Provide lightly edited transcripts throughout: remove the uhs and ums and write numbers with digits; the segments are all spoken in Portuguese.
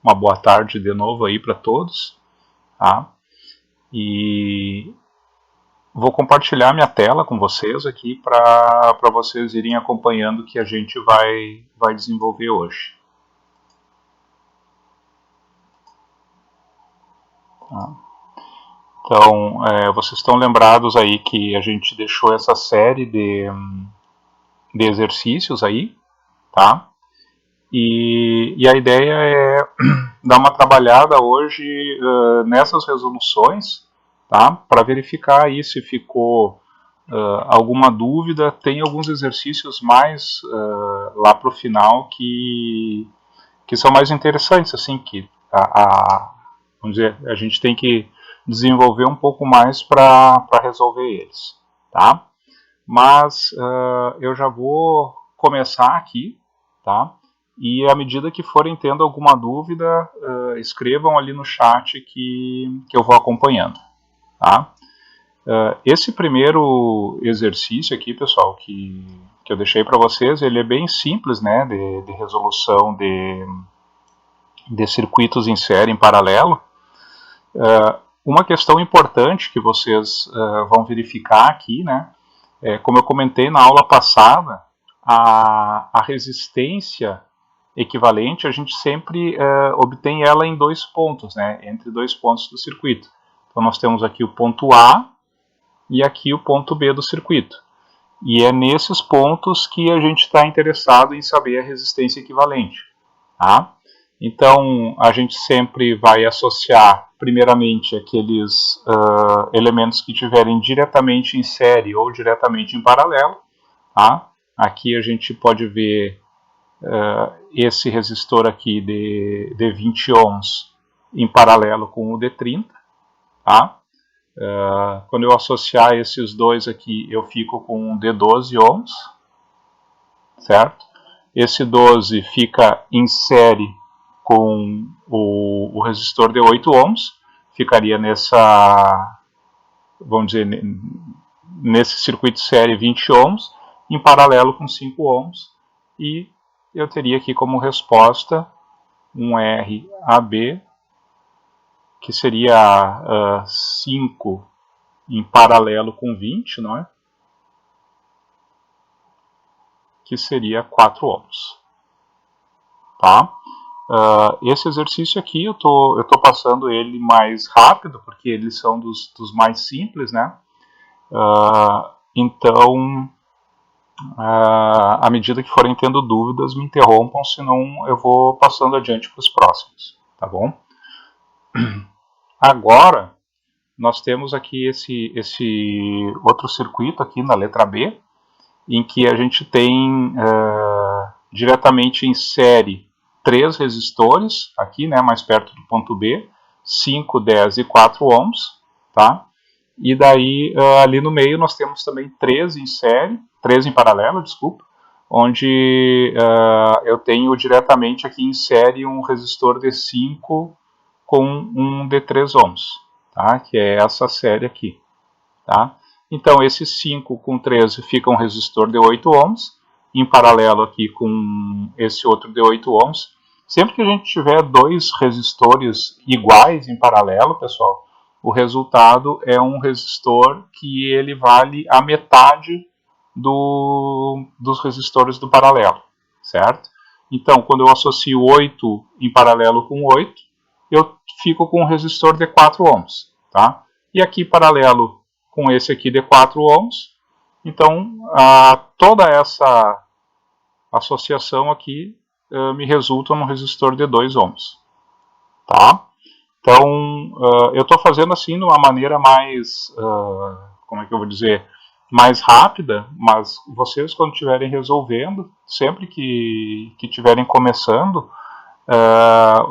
uma boa tarde de novo aí para todos, tá? E vou compartilhar minha tela com vocês aqui para vocês irem acompanhando o que a gente vai desenvolver hoje. Tá? Então, vocês estão lembrados aí que a gente deixou essa série de exercícios aí, tá? E a ideia é dar uma trabalhada hoje nessas resoluções, tá? Para verificar aí se ficou alguma dúvida. Tem alguns exercícios mais lá para o final que são mais interessantes, assim, que vamos dizer, a gente tem que desenvolver um pouco mais para resolver eles, tá? Mas eu já vou começar aqui, tá? E à medida que forem tendo alguma dúvida, escrevam ali no chat que eu vou acompanhando, tá? Esse primeiro exercício aqui, pessoal, que eu deixei para vocês, ele é bem simples, né, de resolução de circuitos em série em paralelo. Uma questão importante que vocês vão verificar aqui, né, como eu comentei na aula passada, a resistência equivalente a gente sempre obtém ela em dois pontos, né, entre dois pontos do circuito. Então nós temos aqui o ponto A e aqui o ponto B do circuito. E é nesses pontos que a gente está interessado em saber a resistência equivalente. Tá? Então, a gente sempre vai associar, primeiramente, aqueles elementos que tiverem diretamente em série ou diretamente em paralelo. Tá? Aqui a gente pode ver esse resistor aqui de 20 ohms em paralelo com o de 30. Tá? Quando eu associar esses dois aqui, eu fico com um de 12 ohms, certo? Esse 12 fica em série com o resistor de 8 ohms, ficaria nessa, vamos dizer, nesse circuito série 20 ohms, em paralelo com 5 ohms, e eu teria aqui como resposta um RAB, que seria 5 em paralelo com 20, não é? Que seria 4 ohms. Tá? Esse exercício aqui eu tô passando ele mais rápido, porque eles são dos mais simples, né? Então, à medida que forem tendo dúvidas, me interrompam, senão eu vou passando adiante para os próximos, tá bom? Agora, nós temos aqui esse outro circuito aqui na letra B, em que a gente tem diretamente em série 3 resistores, aqui, né, mais perto do ponto B, 5, 10 e 4 ohms, tá? E daí, ali no meio, nós temos também 3 em série, 3 em paralelo, desculpa, onde eu tenho diretamente aqui em série um resistor de 5 com um de 3 ohms, tá? Que é essa série aqui, tá? Então, esses 5 com 13 fica um resistor de 8 ohms, em paralelo aqui com esse outro de 8 ohms. Sempre que a gente tiver dois resistores iguais em paralelo, pessoal, o resultado é um resistor que ele vale a metade dos resistores do paralelo, certo? Então, quando eu associo 8 em paralelo com 8, eu fico com um resistor de 4 ohms, tá? E aqui paralelo com esse aqui de 4 ohms. Então, toda essa associação aqui me resulta num resistor de 2 ohms. Tá? Então, eu estou fazendo assim de uma maneira mais, como é que eu vou dizer, mais rápida, mas vocês quando estiverem resolvendo, sempre que estiverem começando,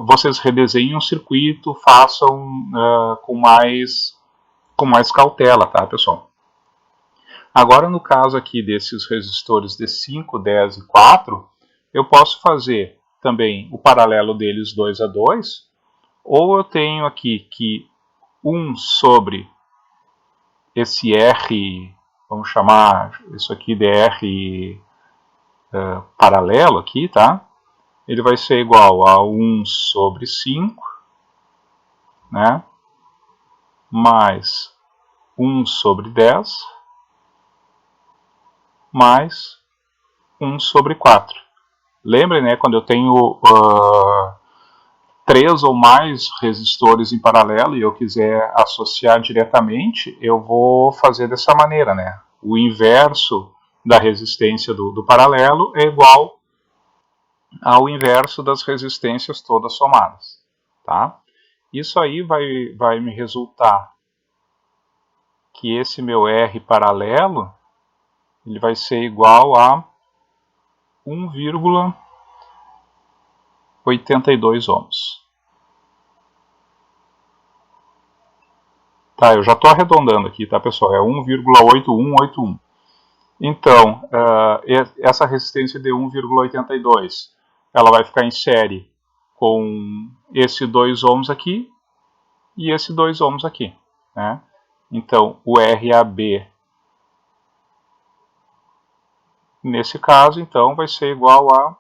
vocês redesenhem um circuito, façam com mais cautela, tá, pessoal? Agora, no caso aqui desses resistores de 5, 10 e 4, eu posso fazer também o paralelo deles 2 a 2, ou eu tenho aqui que 1 sobre esse R, vamos chamar isso aqui de R paralelo aqui, tá? ele vai ser igual a 1 sobre 5, né? Mais 1 sobre 10, mais 1 sobre 4. Lembrem, né, quando eu tenho 3 ou mais resistores em paralelo e eu quiser associar diretamente, eu vou fazer dessa maneira, né? O inverso da resistência do paralelo é igual ao inverso das resistências todas somadas, tá? Isso aí vai me resultar que esse meu R paralelo ele vai ser igual a 1,82 ohms. Tá, eu já estou arredondando aqui, tá, pessoal? É 1,8181. Então, essa resistência de 1,82, ela vai ficar em série com esse 2 ohms aqui e esse 2 ohms aqui, né? Então, o RAB, nesse caso, então, vai ser igual a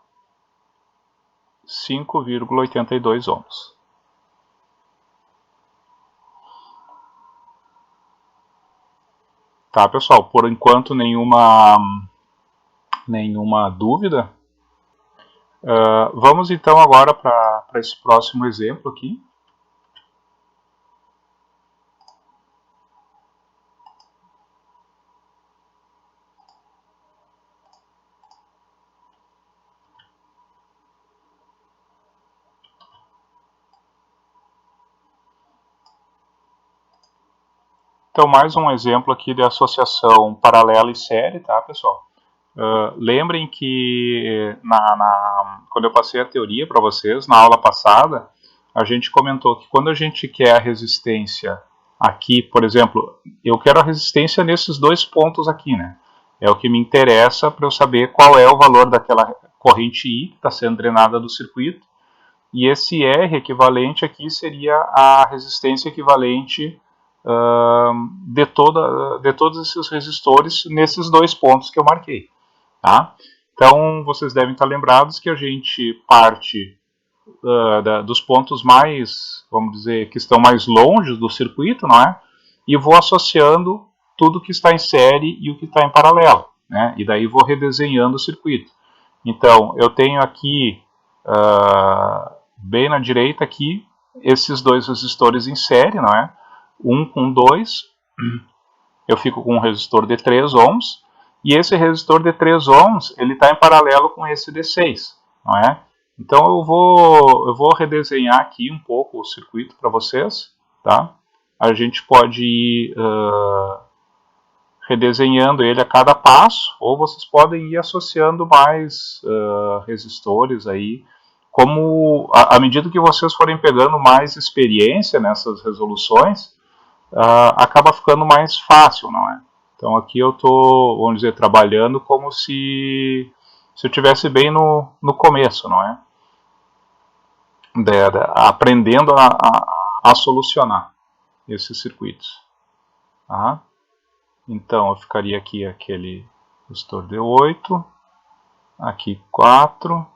5,82 ohms. Tá, pessoal? Por enquanto, nenhuma dúvida. Vamos então agora para esse próximo exemplo aqui. Então, mais um exemplo aqui de associação paralela e série, tá, pessoal? Lembrem que quando eu passei a teoria para vocês, na aula passada, a gente comentou que quando a gente quer a resistência aqui, por exemplo, eu quero a resistência nesses dois pontos aqui, né? É o que me interessa para eu saber qual é o valor daquela corrente I que está sendo drenada do circuito. E esse R equivalente aqui seria a resistência equivalente de todos esses resistores nesses dois pontos que eu marquei. Tá? Então, vocês devem estar lembrados que a gente parte dos pontos mais, vamos dizer, que estão mais longe do circuito, não é? E vou associando tudo que está em série e o que está em paralelo, né? E daí vou redesenhando o circuito. Então, eu tenho aqui, bem na direita aqui, esses dois resistores em série, não é? Um com 2, eu fico com um resistor de 3 ohms, e esse resistor de 3 ohms, ele está em paralelo com esse de 6, não é? Então eu vou redesenhar aqui um pouco o circuito para vocês, tá? A gente pode ir redesenhando ele a cada passo, ou vocês podem ir associando mais resistores aí, como à medida que vocês forem pegando mais experiência nessas resoluções, acaba ficando mais fácil, não é? Então aqui eu estou, vamos dizer, trabalhando como se eu estivesse bem no começo, não é? Aprendendo a solucionar esses circuitos. Tá? Então eu ficaria aqui aquele resistor de 8, aqui 4,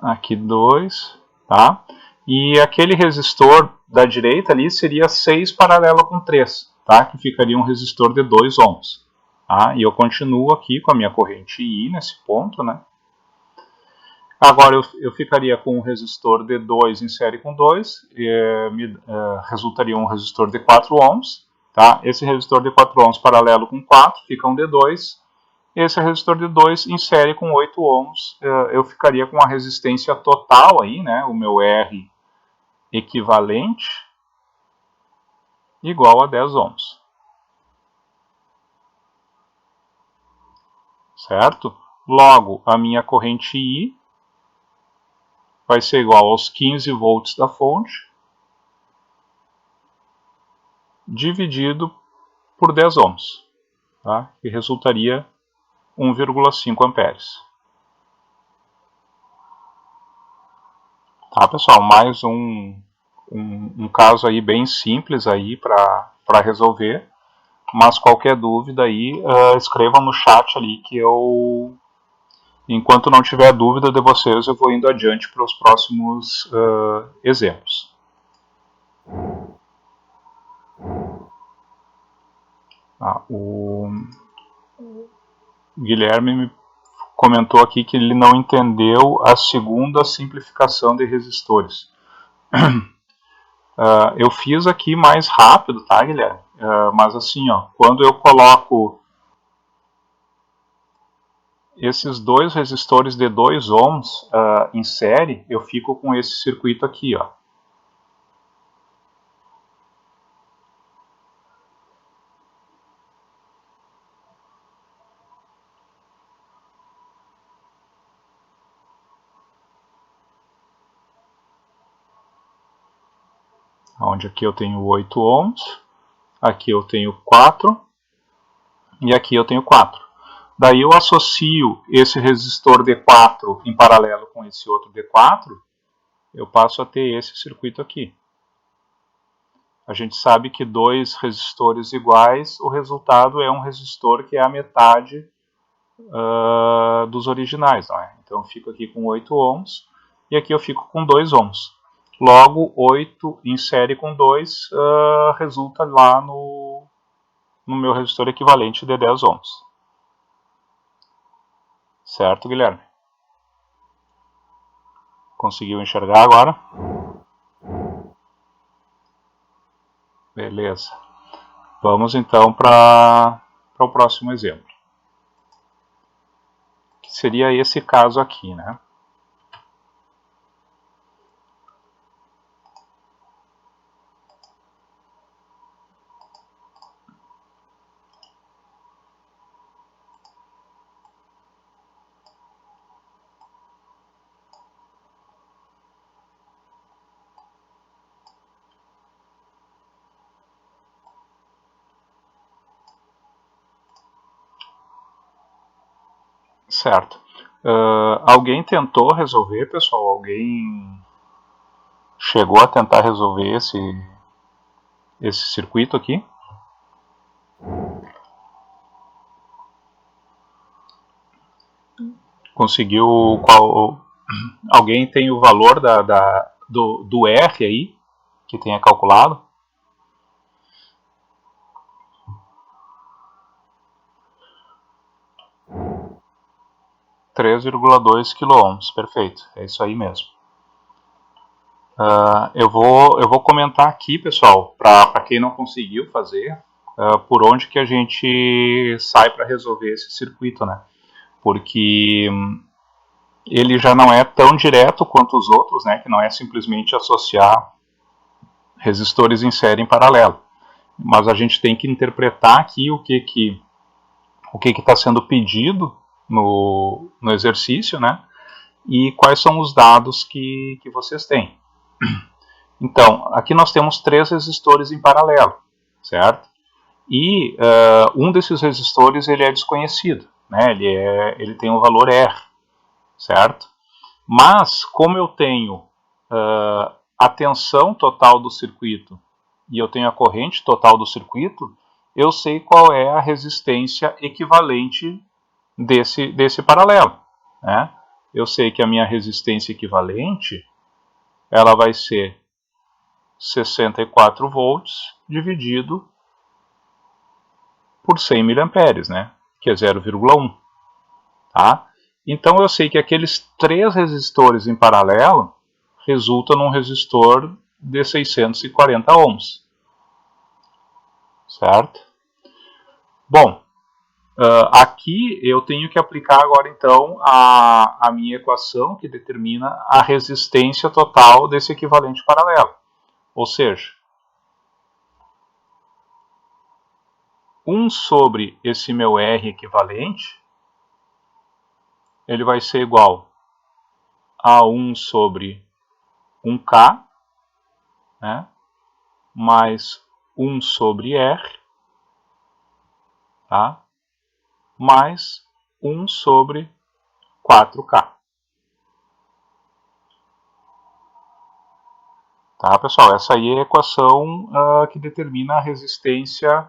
aqui 2, tá? E aquele resistor da direita ali seria 6 paralelo com 3, tá? Que ficaria um resistor de 2 ohms. Tá? E eu continuo aqui com a minha corrente I nesse ponto, né? Agora eu ficaria com um resistor de 2 em série com 2, resultaria um resistor de 4 ohms. Tá? Esse resistor de 4 ohms paralelo com 4 fica um de 2. Esse resistor de 2 em série com 8 ohms, eu ficaria com a resistência total aí, né? O meu R equivalente igual a 10 ohms. Certo? Logo, a minha corrente I vai ser igual aos 15 volts da fonte, dividido por 10 ohms, tá? Que resultaria 1,5 amperes. Tá, pessoal? Mais um caso aí bem simples aí para resolver. Mas qualquer dúvida aí, escrevam no chat ali que eu Enquanto não tiver dúvida de vocês, eu vou indo adiante para os próximos exemplos. O Guilherme me comentou aqui que ele não entendeu a segunda simplificação de resistores. Eu fiz aqui mais rápido, tá, Guilherme? Mas assim, ó, quando eu coloco esses dois resistores de 2 ohms em série, eu fico com esse circuito aqui, ó. Onde aqui eu tenho 8 ohms, aqui eu tenho 4 e aqui eu tenho 4. Daí eu associo esse resistor D4 em paralelo com esse outro D4, eu passo a ter esse circuito aqui. A gente sabe que dois resistores iguais, o resultado é um resistor que é a metade dos originais. Não é? Então eu fico aqui com 8 ohms e aqui eu fico com 2 ohms. Logo, 8 em série com 2 resulta lá no meu resistor equivalente de 10 ohms. Certo, Guilherme? Conseguiu enxergar agora? Beleza. Vamos então para o próximo exemplo. Que seria esse caso aqui, né? Certo. Alguém tentou resolver, pessoal? Alguém chegou a tentar resolver esse circuito aqui? Conseguiu qual? Alguém tem o valor do R aí que tenha calculado? 3,2 kΩ, perfeito, é isso aí mesmo. Eu vou comentar aqui, pessoal, para quem não conseguiu fazer, por onde que a gente sai para resolver esse circuito, né? Porque ele já não é tão direto quanto os outros, né? Que não é simplesmente associar resistores em série em paralelo. Mas a gente tem que interpretar aqui o que está sendo pedido no exercício, né? E quais são os dados que vocês têm. Então, aqui nós temos 3 resistores em paralelo, certo? E um desses resistores ele é desconhecido, né? Ele tem o valor R, certo? Mas, como eu tenho a tensão total do circuito e eu tenho a corrente total do circuito, eu sei qual é a resistência equivalente desse paralelo, né? Eu sei que a minha resistência equivalente ela vai ser 64 volts dividido por 100 miliamperes, né? Que é 0,1. Tá? Então eu sei que aqueles 3 resistores em paralelo resultam num resistor de 640 ohms. Certo? Bom, aqui eu tenho que aplicar agora então a minha equação que determina a resistência total desse equivalente paralelo. Ou seja, 1 sobre esse meu R equivalente, ele vai ser igual a 1 sobre 1K, né, mais 1 sobre R, tá, mais 1 sobre 4K. Tá, pessoal? Essa aí é a equação que determina a resistência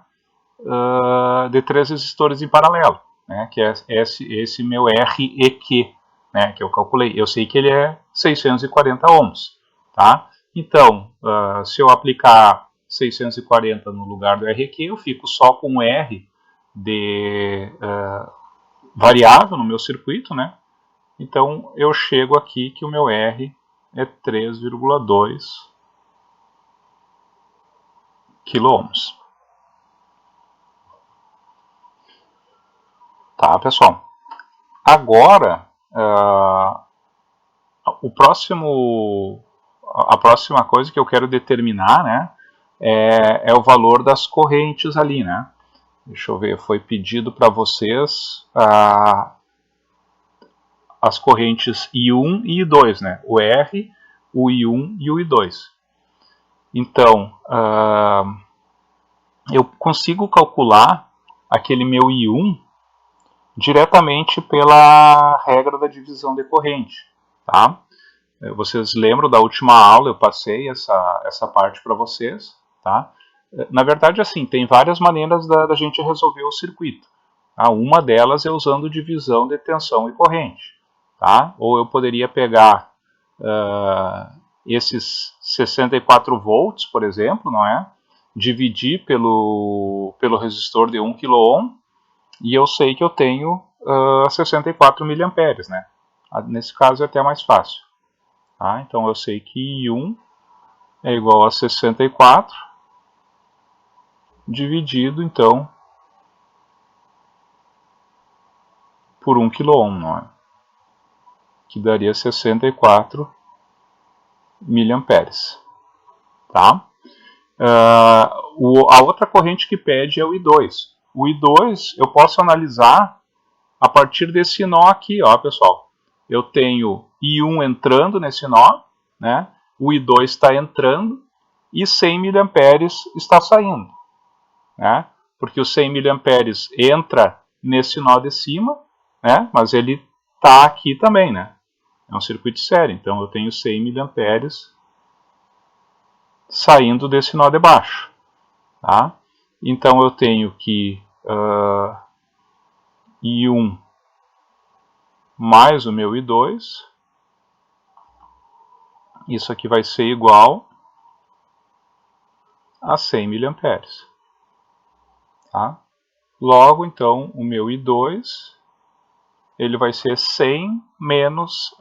de 3 resistores em paralelo. né, que é esse meu REQ, né, que eu calculei. Eu sei que ele é 640 ohms, tá? Então, se eu aplicar 640 no lugar do REQ, eu fico só com o R de variável no meu circuito, né? Então, eu chego aqui que o meu R é 3,2 kΩ. Tá, pessoal? Agora, a próxima coisa que eu quero determinar, né, é o valor das correntes ali, né? Deixa eu ver, foi pedido para vocês as correntes I1 e I2, né? O R, o I1 e o I2. Então, eu consigo calcular aquele meu I1 diretamente pela regra da divisão de corrente, tá? Vocês lembram da última aula, eu passei essa parte para vocês, tá? Na verdade, assim, tem várias maneiras da gente resolver o circuito. Tá? Uma delas é usando divisão de tensão e corrente, tá? Ou eu poderia pegar esses 64 volts, por exemplo, não é? Dividir pelo resistor de 1 kΩ e eu sei que eu tenho 64 miliamperes, né? Nesse caso é até mais fácil. Tá? Então eu sei que I1 é igual a 64 dividido então por 1 kΩ, não é? Que daria 64 miliamperes. Tá? A outra corrente que pede é o I2. O I2 eu posso analisar a partir desse nó aqui, ó, pessoal. Eu tenho I1 entrando nesse nó, né? O I2 está entrando e 100 miliamperes está saindo, né? Porque o 100 miliamperes entra nesse nó de cima, né? Mas ele está aqui também, né? É um circuito sério, então eu tenho 100 miliamperes saindo desse nó de baixo, tá? Então eu tenho que I1 mais o meu I2, isso aqui vai ser igual a 100 miliamperes. Tá? Logo, então, o meu I2 ele vai ser 100 menos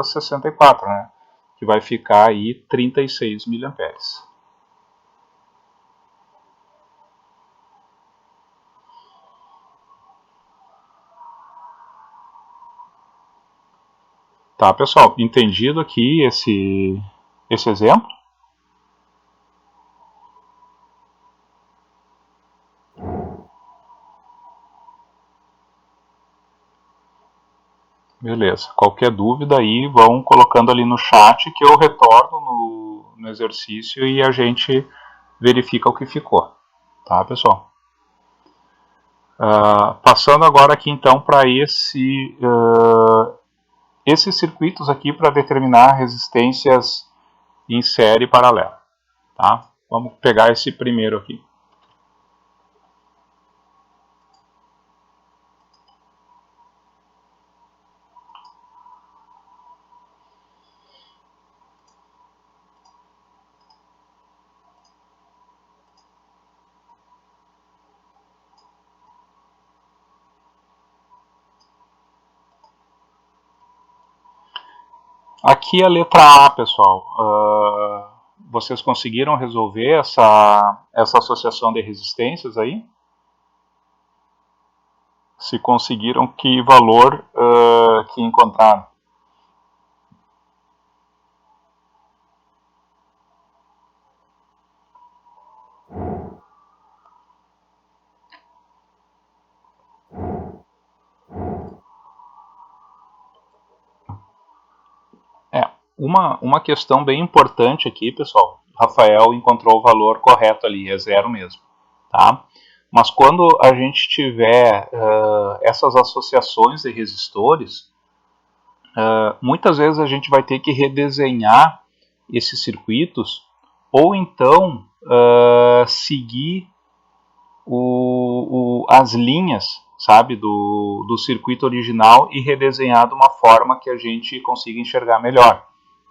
64, né? Que vai ficar aí 36 miliamperes. Tá, pessoal? Entendido aqui esse exemplo? Beleza. Qualquer dúvida aí, vão colocando ali no chat que eu retorno no exercício e a gente verifica o que ficou. Tá, pessoal? Passando agora aqui então para esses circuitos aqui para determinar resistências em série paralela. Tá? Vamos pegar esse primeiro aqui. Aqui a letra A, pessoal. Vocês conseguiram resolver essa associação de resistências aí? Se conseguiram, que valor que encontraram? Uma questão bem importante aqui, pessoal. Rafael encontrou o valor correto ali, é zero mesmo. Tá? Mas quando a gente tiver essas associações de resistores, muitas vezes a gente vai ter que redesenhar esses circuitos ou então seguir as linhas sabe, do circuito original e redesenhar de uma forma que a gente consiga enxergar melhor,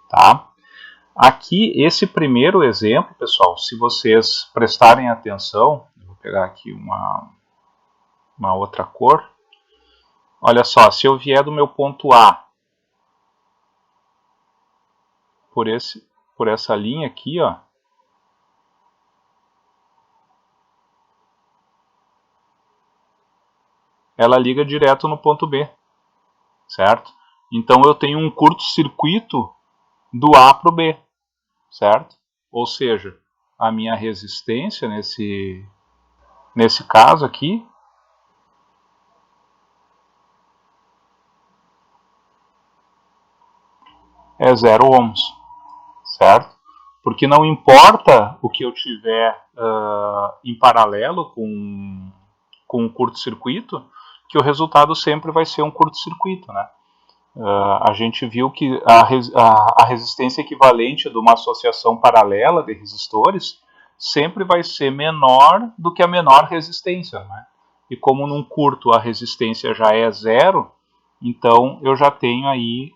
tá? Aqui, esse primeiro exemplo, pessoal, se vocês prestarem atenção, eu vou pegar aqui uma outra cor. Olha só, se eu vier do meu ponto A por essa linha aqui, ó, ela liga direto no ponto B, certo? Então eu tenho um curto-circuito do A para o B, certo? Ou seja, a minha resistência nesse caso aqui é 0 ohms, certo? Porque não importa o que eu tiver em paralelo com um curto-circuito, que o resultado sempre vai ser um curto-circuito, né? A gente viu que a resistência equivalente de uma associação paralela de resistores sempre vai ser menor do que a menor resistência, né? E como num curto a resistência já é zero, então eu já tenho aí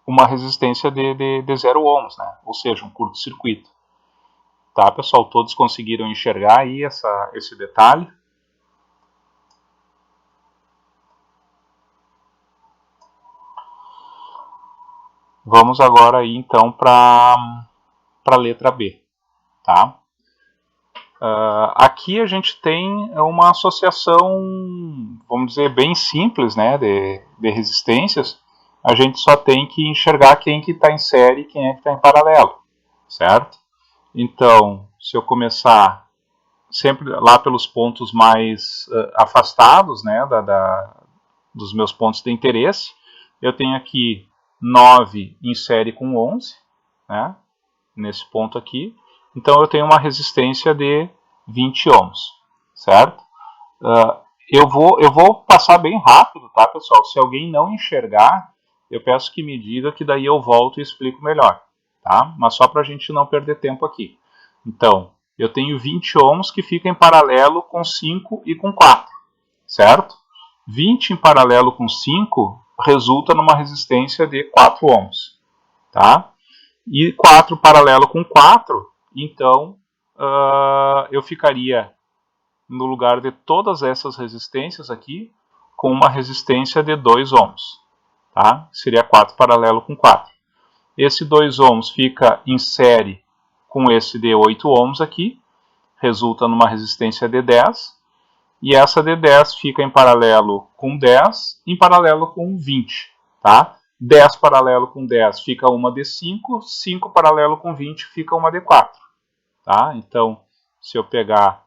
uma resistência de 0 ohms, né? Ou seja, um curto-circuito. Tá, pessoal? Todos conseguiram enxergar aí esse detalhe? Vamos agora aí então para a letra B, tá? Aqui a gente tem uma associação, vamos dizer, bem simples, né, de resistências. A gente só tem que enxergar quem que está em série e quem é que está em paralelo, certo? Então, se eu começar sempre lá pelos pontos mais afastados, né, dos meus pontos de interesse, eu tenho aqui 9 em série com 11, né, nesse ponto aqui. Então eu tenho uma resistência de 20 ohms, certo? Uh, eu vou passar bem rápido, tá, pessoal? Se alguém não enxergar, eu peço que me diga que daí eu volto e explico melhor, tá? Mas só para a gente não perder tempo aqui. Então, eu tenho 20 ohms que ficam em paralelo com 5 e com 4, certo? 20 em paralelo com 5 resulta numa resistência de 4 ohms, tá? E 4 paralelo com 4, então eu ficaria no lugar de todas essas resistências aqui com uma resistência de 2 ohms, tá? Seria 4 paralelo com 4. Esse 2 ohms fica em série com esse de 8 ohms aqui, resulta numa resistência de 10, e essa de 10 fica em paralelo com 10, em paralelo com 20, tá? 10 paralelo com 10 fica uma de 5, 5 paralelo com 20 fica uma de 4, tá? Então, se eu pegar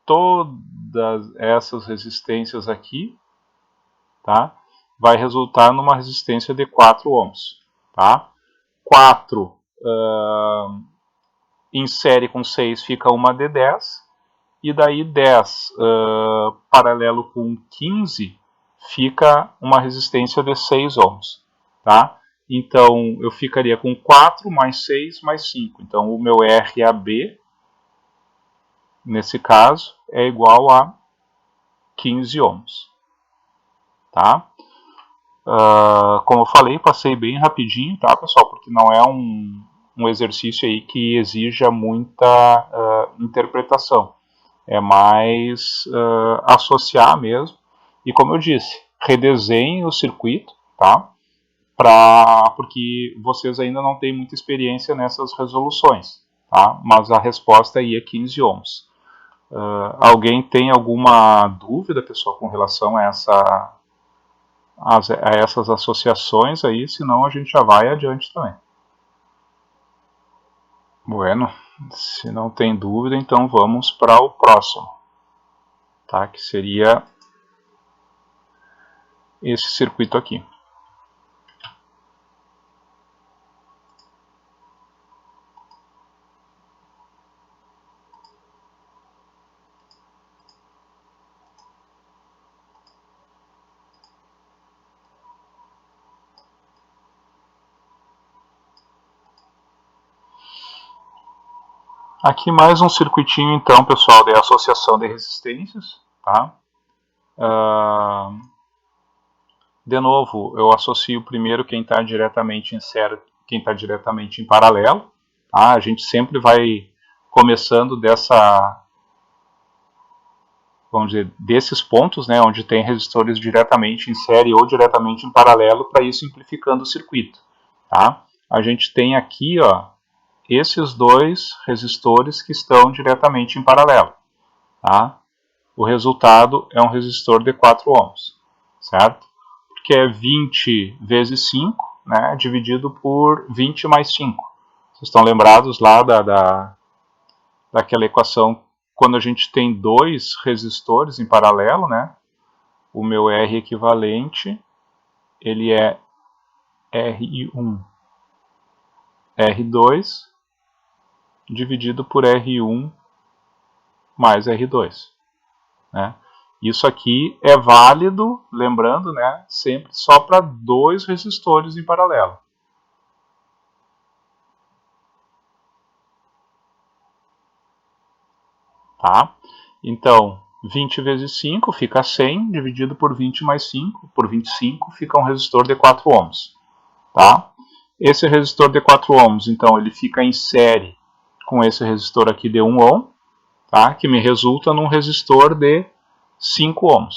todas essas resistências aqui, tá? Vai resultar numa resistência de 4 ohms, tá? 4 em série com 6 fica uma de 10, e daí 10 paralelo com 15 fica uma resistência de 6 ohms, tá? Então eu ficaria com 4 mais 6 mais 5. Então o meu RAB, nesse caso, é igual a 15 ohms, tá? Como eu falei, passei bem rapidinho, tá, pessoal? Porque não é um exercício aí que exija muita interpretação. É mais associar mesmo. E como eu disse, redesenhe o circuito, tá? Porque vocês ainda não têm muita experiência nessas resoluções, tá? Mas a resposta aí é 15 ohms. Alguém tem alguma dúvida, pessoal, com relação a essas associações aí? Senão a gente já vai adiante também. Bueno, se não tem dúvida, então vamos para o próximo, tá? Que seria esse circuito aqui. Aqui mais um circuitinho, então, pessoal, de associação de resistências. Tá? De novo, eu associo primeiro quem está diretamente em série, quem está diretamente em paralelo. Tá? A gente sempre vai começando vamos dizer, desses pontos, né, onde tem resistores diretamente em série ou diretamente em paralelo, para ir simplificando o circuito. Tá? A gente tem aqui, ó, esses dois resistores que estão diretamente em paralelo. Tá? O resultado é um resistor de 4 ohms, certo? Porque é 20 vezes 5, né, dividido por 20 mais 5. Vocês estão lembrados lá daquela equação, quando a gente tem dois resistores em paralelo, né? O meu R equivalente, ele é R1, R2, dividido por R1 mais R2. Né? Isso aqui é válido, lembrando, né, sempre só para dois resistores em paralelo. Tá? Então, 20 vezes 5 fica 100, dividido por 20 mais 5, por 25, fica um resistor de 4 ohms. Tá? Esse resistor de 4 ohms, então, ele fica em série com esse resistor aqui de 1 ohm, tá? Que me resulta num resistor de 5 ohms.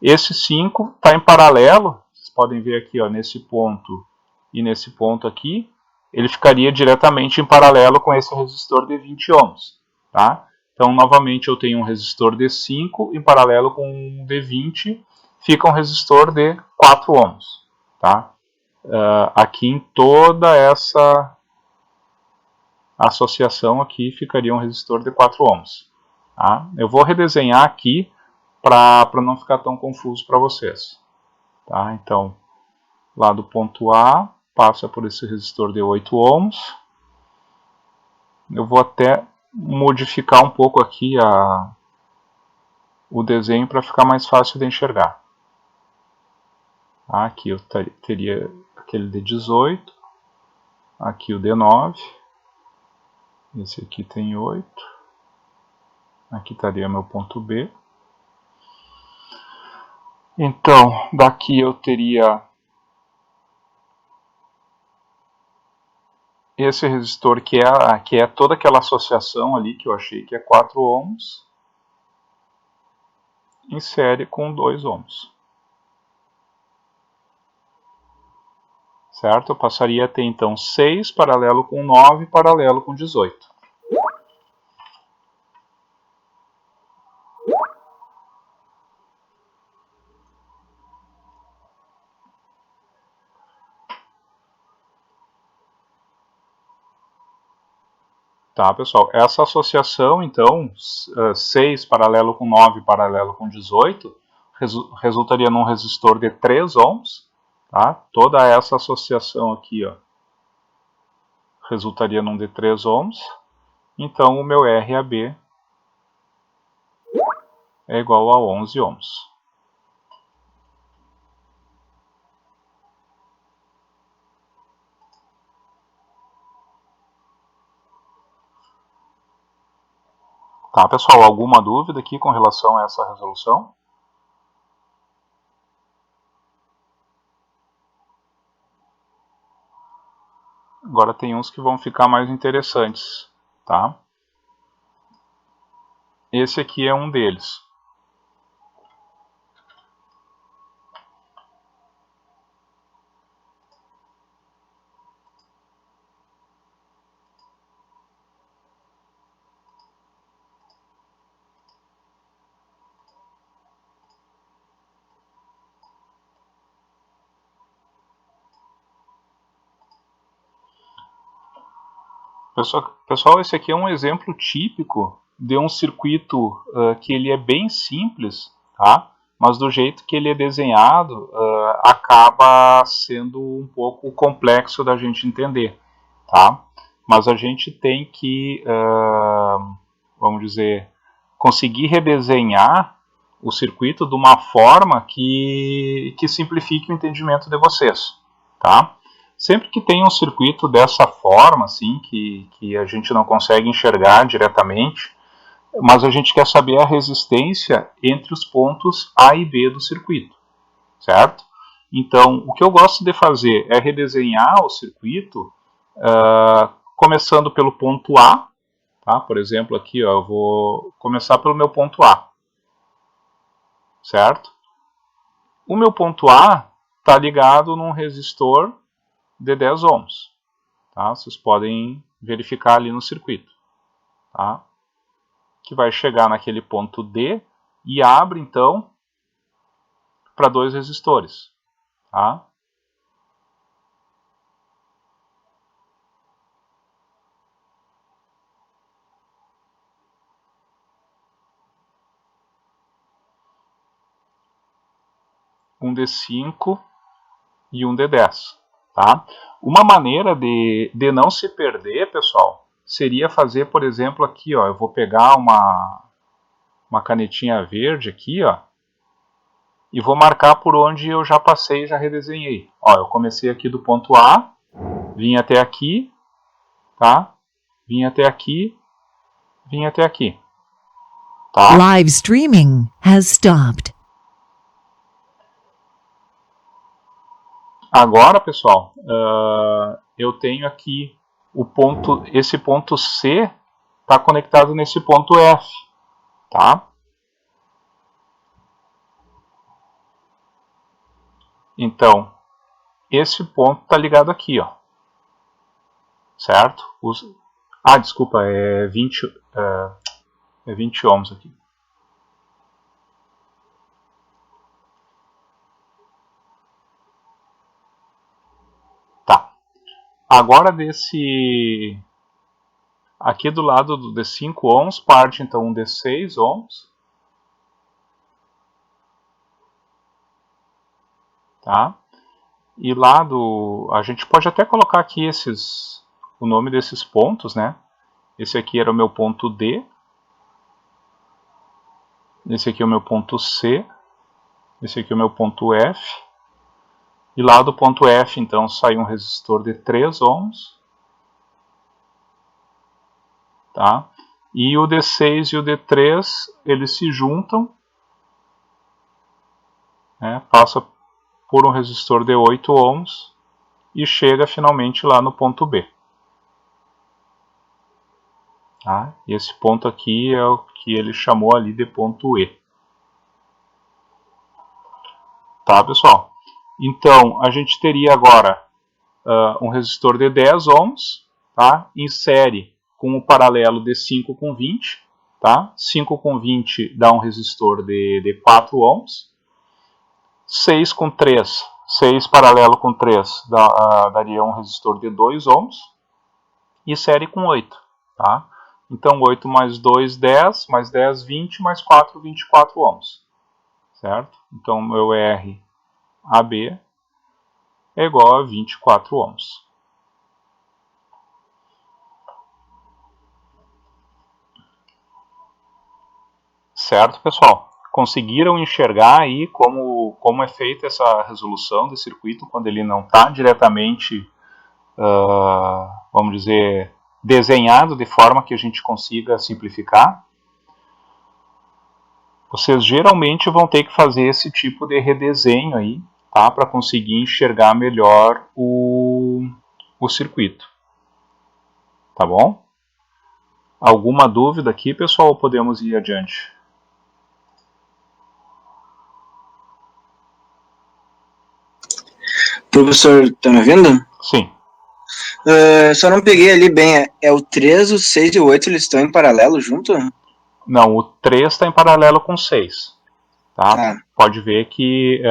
Esse 5 está em paralelo, vocês podem ver aqui, ó, nesse ponto e nesse ponto aqui, ele ficaria diretamente em paralelo com esse resistor de 20 ohms. Tá? Então, novamente, eu tenho um resistor de 5 em paralelo com um de 20, fica um resistor de 4 ohms. Tá? Aqui em toda essa associação aqui ficaria um resistor de 4 ohms. Tá? Eu vou redesenhar aqui para não ficar tão confuso para vocês. Tá? Então, lá do ponto A, passa por esse resistor de 8 ohms. Eu vou até modificar um pouco aqui o desenho para ficar mais fácil de enxergar. Aqui eu teria aquele de 18, aqui o de 9, esse aqui tem 8, aqui estaria meu ponto B. Então, daqui eu teria esse resistor que é toda aquela associação ali que eu achei que é 4 ohms, em série com 2 ohms. Certo? Eu passaria a ter então 6 paralelo com 9 paralelo com 18. Tá, pessoal? Essa associação, então, 6 paralelo com 9 paralelo com 18, resultaria num resistor de 3 ohms. Tá? Toda essa associação aqui, ó, resultaria num de 3 ohms. Então, o meu RAB é igual a 11 ohms. Tá, pessoal? Alguma dúvida aqui com relação a essa resolução? Agora tem uns que vão ficar mais interessantes, tá? Esse aqui é um deles. Pessoal, esse aqui é um exemplo típico de um circuito que ele é bem simples, tá? Mas do jeito que ele é desenhado, acaba sendo um pouco complexo da gente entender, tá? Mas a gente tem que, vamos dizer, conseguir redesenhar o circuito de uma forma que simplifique o entendimento de vocês, tá? Sempre que tem um circuito dessa forma, assim, que a gente não consegue enxergar diretamente, mas a gente quer saber a resistência entre os pontos A e B do circuito, certo? Então, o que eu gosto de fazer é redesenhar o circuito, começando pelo ponto A, tá? Por exemplo, aqui, ó, eu vou começar pelo meu ponto A, certo? O meu ponto A está ligado num resistor de 10 ohms, tá? Vocês podem verificar ali no circuito, tá? Que vai chegar naquele ponto D e abre então para 2 resistores, tá? Um D5 e um D10, tá? Uma maneira de não se perder, pessoal, seria fazer, por exemplo, aqui, ó, eu vou pegar uma canetinha verde aqui, ó, e vou marcar por onde eu já passei e já redesenhei. Ó, eu comecei aqui do ponto A, vim até aqui, tá? Vim até aqui, vim até aqui, tá? Live streaming has stopped. Agora, pessoal, eu tenho aqui o ponto, esse ponto C está conectado nesse ponto F, tá? Então, esse ponto está ligado aqui, ó, certo? Desculpa, é 20 ohms aqui. Tá. Agora aqui do lado do D5 ohms parte então um D6 ohms, tá? E lá a gente pode até colocar aqui o nome desses pontos, né? Esse aqui era o meu ponto D, esse aqui é o meu ponto C, esse aqui é o meu ponto F, e lá do ponto F então sai um resistor de 3 ohms, tá? E o D6 e o D3 eles se juntam, né? Passa por um resistor de 8 ohms e chega finalmente lá no ponto B. Tá? E esse ponto aqui é o que ele chamou ali de ponto E. Tá, pessoal? Então, a gente teria agora um resistor de 10 ohms, tá? Em série com o paralelo de 5 com 20. Tá? 5 com 20 dá um resistor de 4 ohms. 6 com 3, 6 paralelo com 3 daria um resistor de 2 ohms. E série com 8. Tá? Então 8 mais 2, 10, mais 10, 20, mais 4, 24 ohms. Certo? Então meu RAB é igual a 24 ohms. Certo, pessoal? Conseguiram enxergar aí como é feita essa resolução do circuito quando ele não está diretamente, vamos dizer, desenhado de forma que a gente consiga simplificar? Vocês geralmente vão ter que fazer esse tipo de redesenho aí, tá? Para conseguir enxergar melhor o circuito. Tá bom? Alguma dúvida aqui, pessoal, ou podemos ir adiante? Professor, tá me ouvindo? Sim. Só não peguei ali bem. É o 3, o 6 e o 8, eles estão em paralelo junto? Não, o 3 está em paralelo com o 6. Tá? Tá. Pode ver que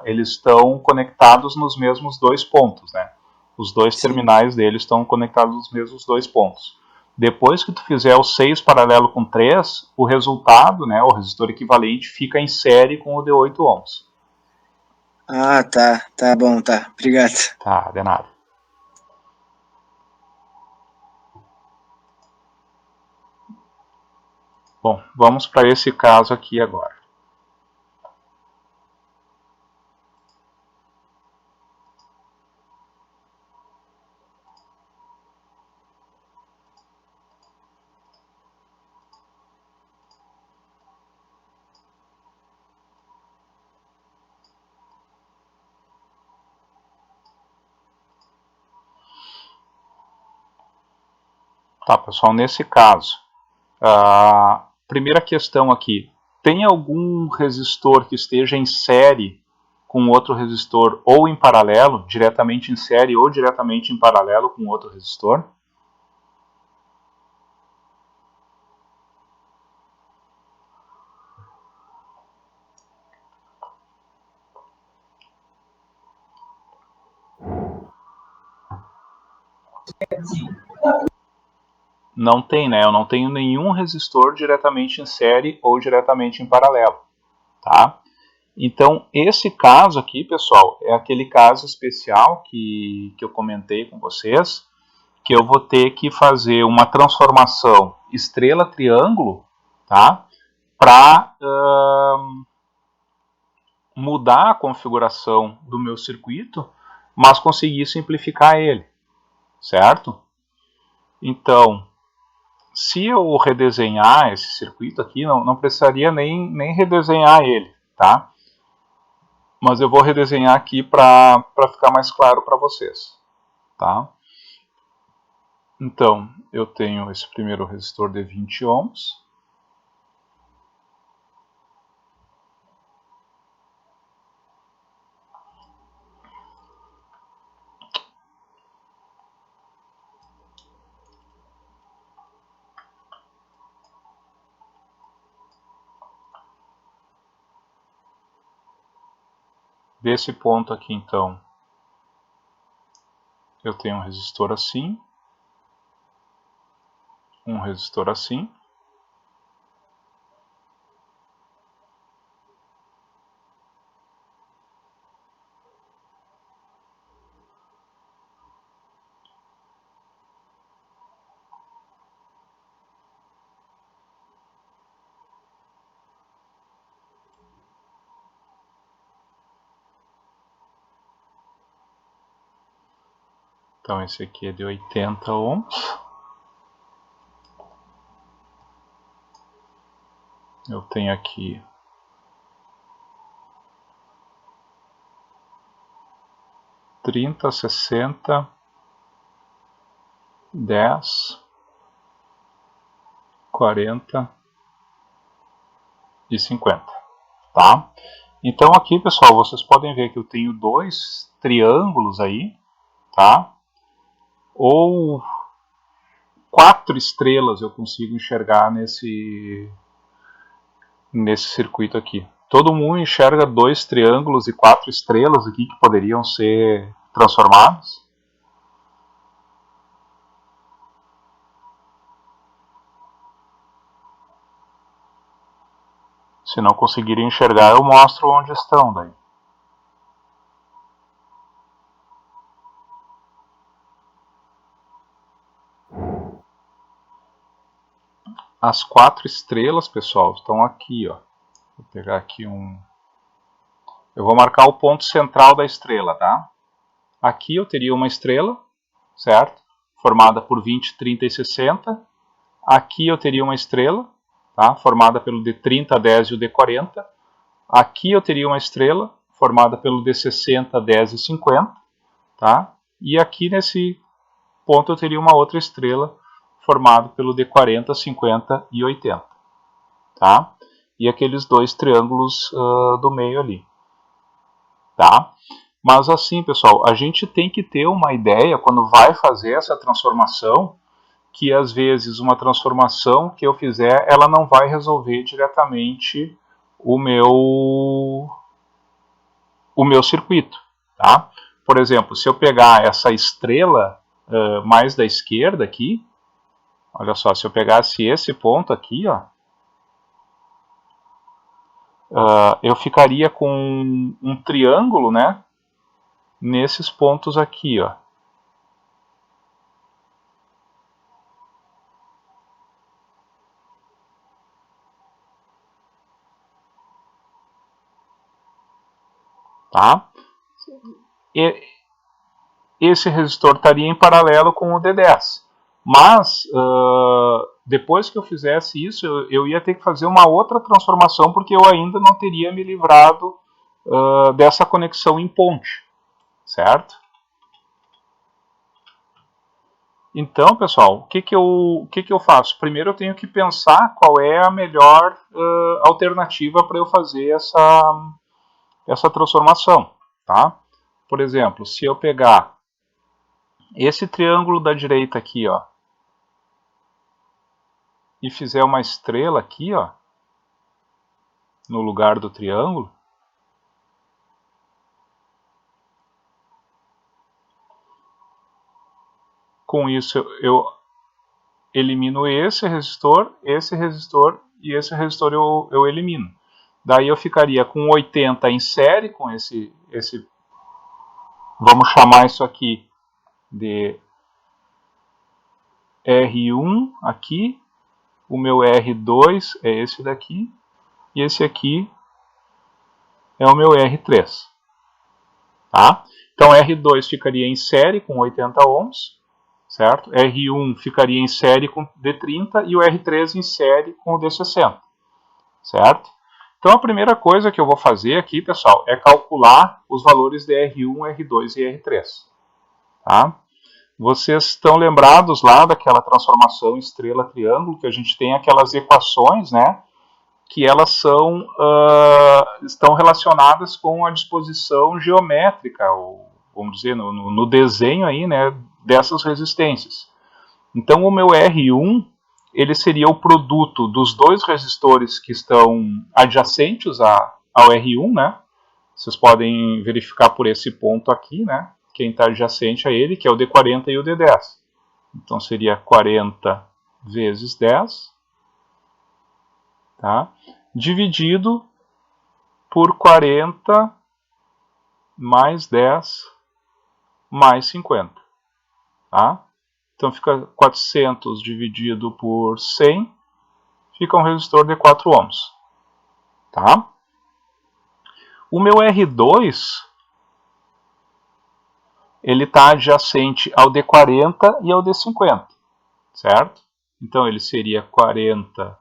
eles estão conectados nos mesmos dois pontos. Né? Os dois Sim. terminais deles estão conectados nos mesmos dois pontos. Depois que tu fizer o 6 paralelo com 3, o resultado, né, o resistor equivalente, fica em série com o de 8 ohms. Ah, tá. Tá bom, tá. Obrigado. Tá, de nada. Bom, vamos para esse caso aqui agora. Tá, pessoal, nesse caso, a primeira questão aqui, tem algum resistor que esteja em série com outro resistor ou em paralelo, diretamente em série ou diretamente em paralelo com outro resistor? Não tem, né? Eu não tenho nenhum resistor diretamente em série ou diretamente em paralelo, tá? Então, esse caso aqui, pessoal, é aquele caso especial que eu comentei com vocês, que eu vou ter que fazer uma transformação estrela-triângulo, tá? Para mudar a configuração do meu circuito, mas conseguir simplificar ele, certo? Então, se eu redesenhar esse circuito aqui, não precisaria nem redesenhar ele, tá? Mas eu vou redesenhar aqui para ficar mais claro para vocês, tá? Então, eu tenho esse primeiro resistor de 20 ohms. Desse ponto aqui, então, eu tenho um resistor assim, um resistor assim, então esse aqui é de 80 ohms. Eu tenho aqui 30, 60, 10, 40 e 50, tá? Então aqui, pessoal, vocês podem ver que eu tenho dois triângulos aí, tá? Ou 4 estrelas eu consigo enxergar nesse circuito aqui. Todo mundo enxerga 2 triângulos e 4 estrelas aqui que poderiam ser transformados? Se não conseguirem enxergar, eu mostro onde estão daí. As 4 estrelas, pessoal, estão aqui, ó. Vou pegar aqui um... Eu vou marcar o ponto central da estrela, tá? Aqui eu teria uma estrela, certo? Formada por 20, 30 e 60. Aqui eu teria uma estrela, tá? Formada pelo D30, 10 e o D40. Aqui eu teria uma estrela, formada pelo D60, 10 e 50. Tá? E aqui nesse ponto eu teria uma outra estrela, formada pelo D40, 50 e 80. Tá? E aqueles dois triângulos do meio ali. Tá? Mas assim, pessoal, a gente tem que ter uma ideia quando vai fazer essa transformação, que às vezes uma transformação que eu fizer, ela não vai resolver diretamente o meu circuito. Tá? Por exemplo, se eu pegar essa estrela mais da esquerda aqui, olha só, se eu pegasse esse ponto aqui, ó, eu ficaria com um triângulo, né, nesses pontos aqui, ó. Tá? E esse resistor estaria em paralelo com o D10. Mas, depois que eu fizesse isso, eu ia ter que fazer uma outra transformação, porque eu ainda não teria me livrado dessa conexão em ponte, certo? Então, pessoal, o que eu faço? Primeiro eu tenho que pensar qual é a melhor alternativa para eu fazer essa transformação, tá? Por exemplo, se eu pegar esse triângulo da direita aqui, ó, e fizer uma estrela aqui, ó, no lugar do triângulo, com isso eu elimino esse resistor e esse resistor eu elimino. Daí eu ficaria com 80 em série com esse vamos chamar isso aqui de R1 aqui, o meu R2 é esse daqui, e esse aqui é o meu R3. Tá? Então R2 ficaria em série com 80 ohms, certo? R1 ficaria em série com D30 e o R3 em série com o D60, certo? Então a primeira coisa que eu vou fazer aqui, pessoal, é calcular os valores de R1, R2 e R3. Tá? Vocês estão lembrados lá daquela transformação estrela-triângulo, que a gente tem aquelas equações, né? Que elas estão relacionadas com a disposição geométrica, ou, vamos dizer, no desenho aí, né, dessas resistências. Então o meu R1 ele seria o produto dos dois resistores que estão adjacentes ao R1, né? Vocês podem verificar por esse ponto aqui, né? Quem está adjacente a ele, que é o D40 e o D10. Então seria 40 vezes 10, tá? Dividido por 40 mais 10 mais 50. Tá? Então fica 400 dividido por 100, fica um resistor de 4 ohms. Tá? O meu R2 ele está adjacente ao D40 e ao D50, certo? Então ele seria 40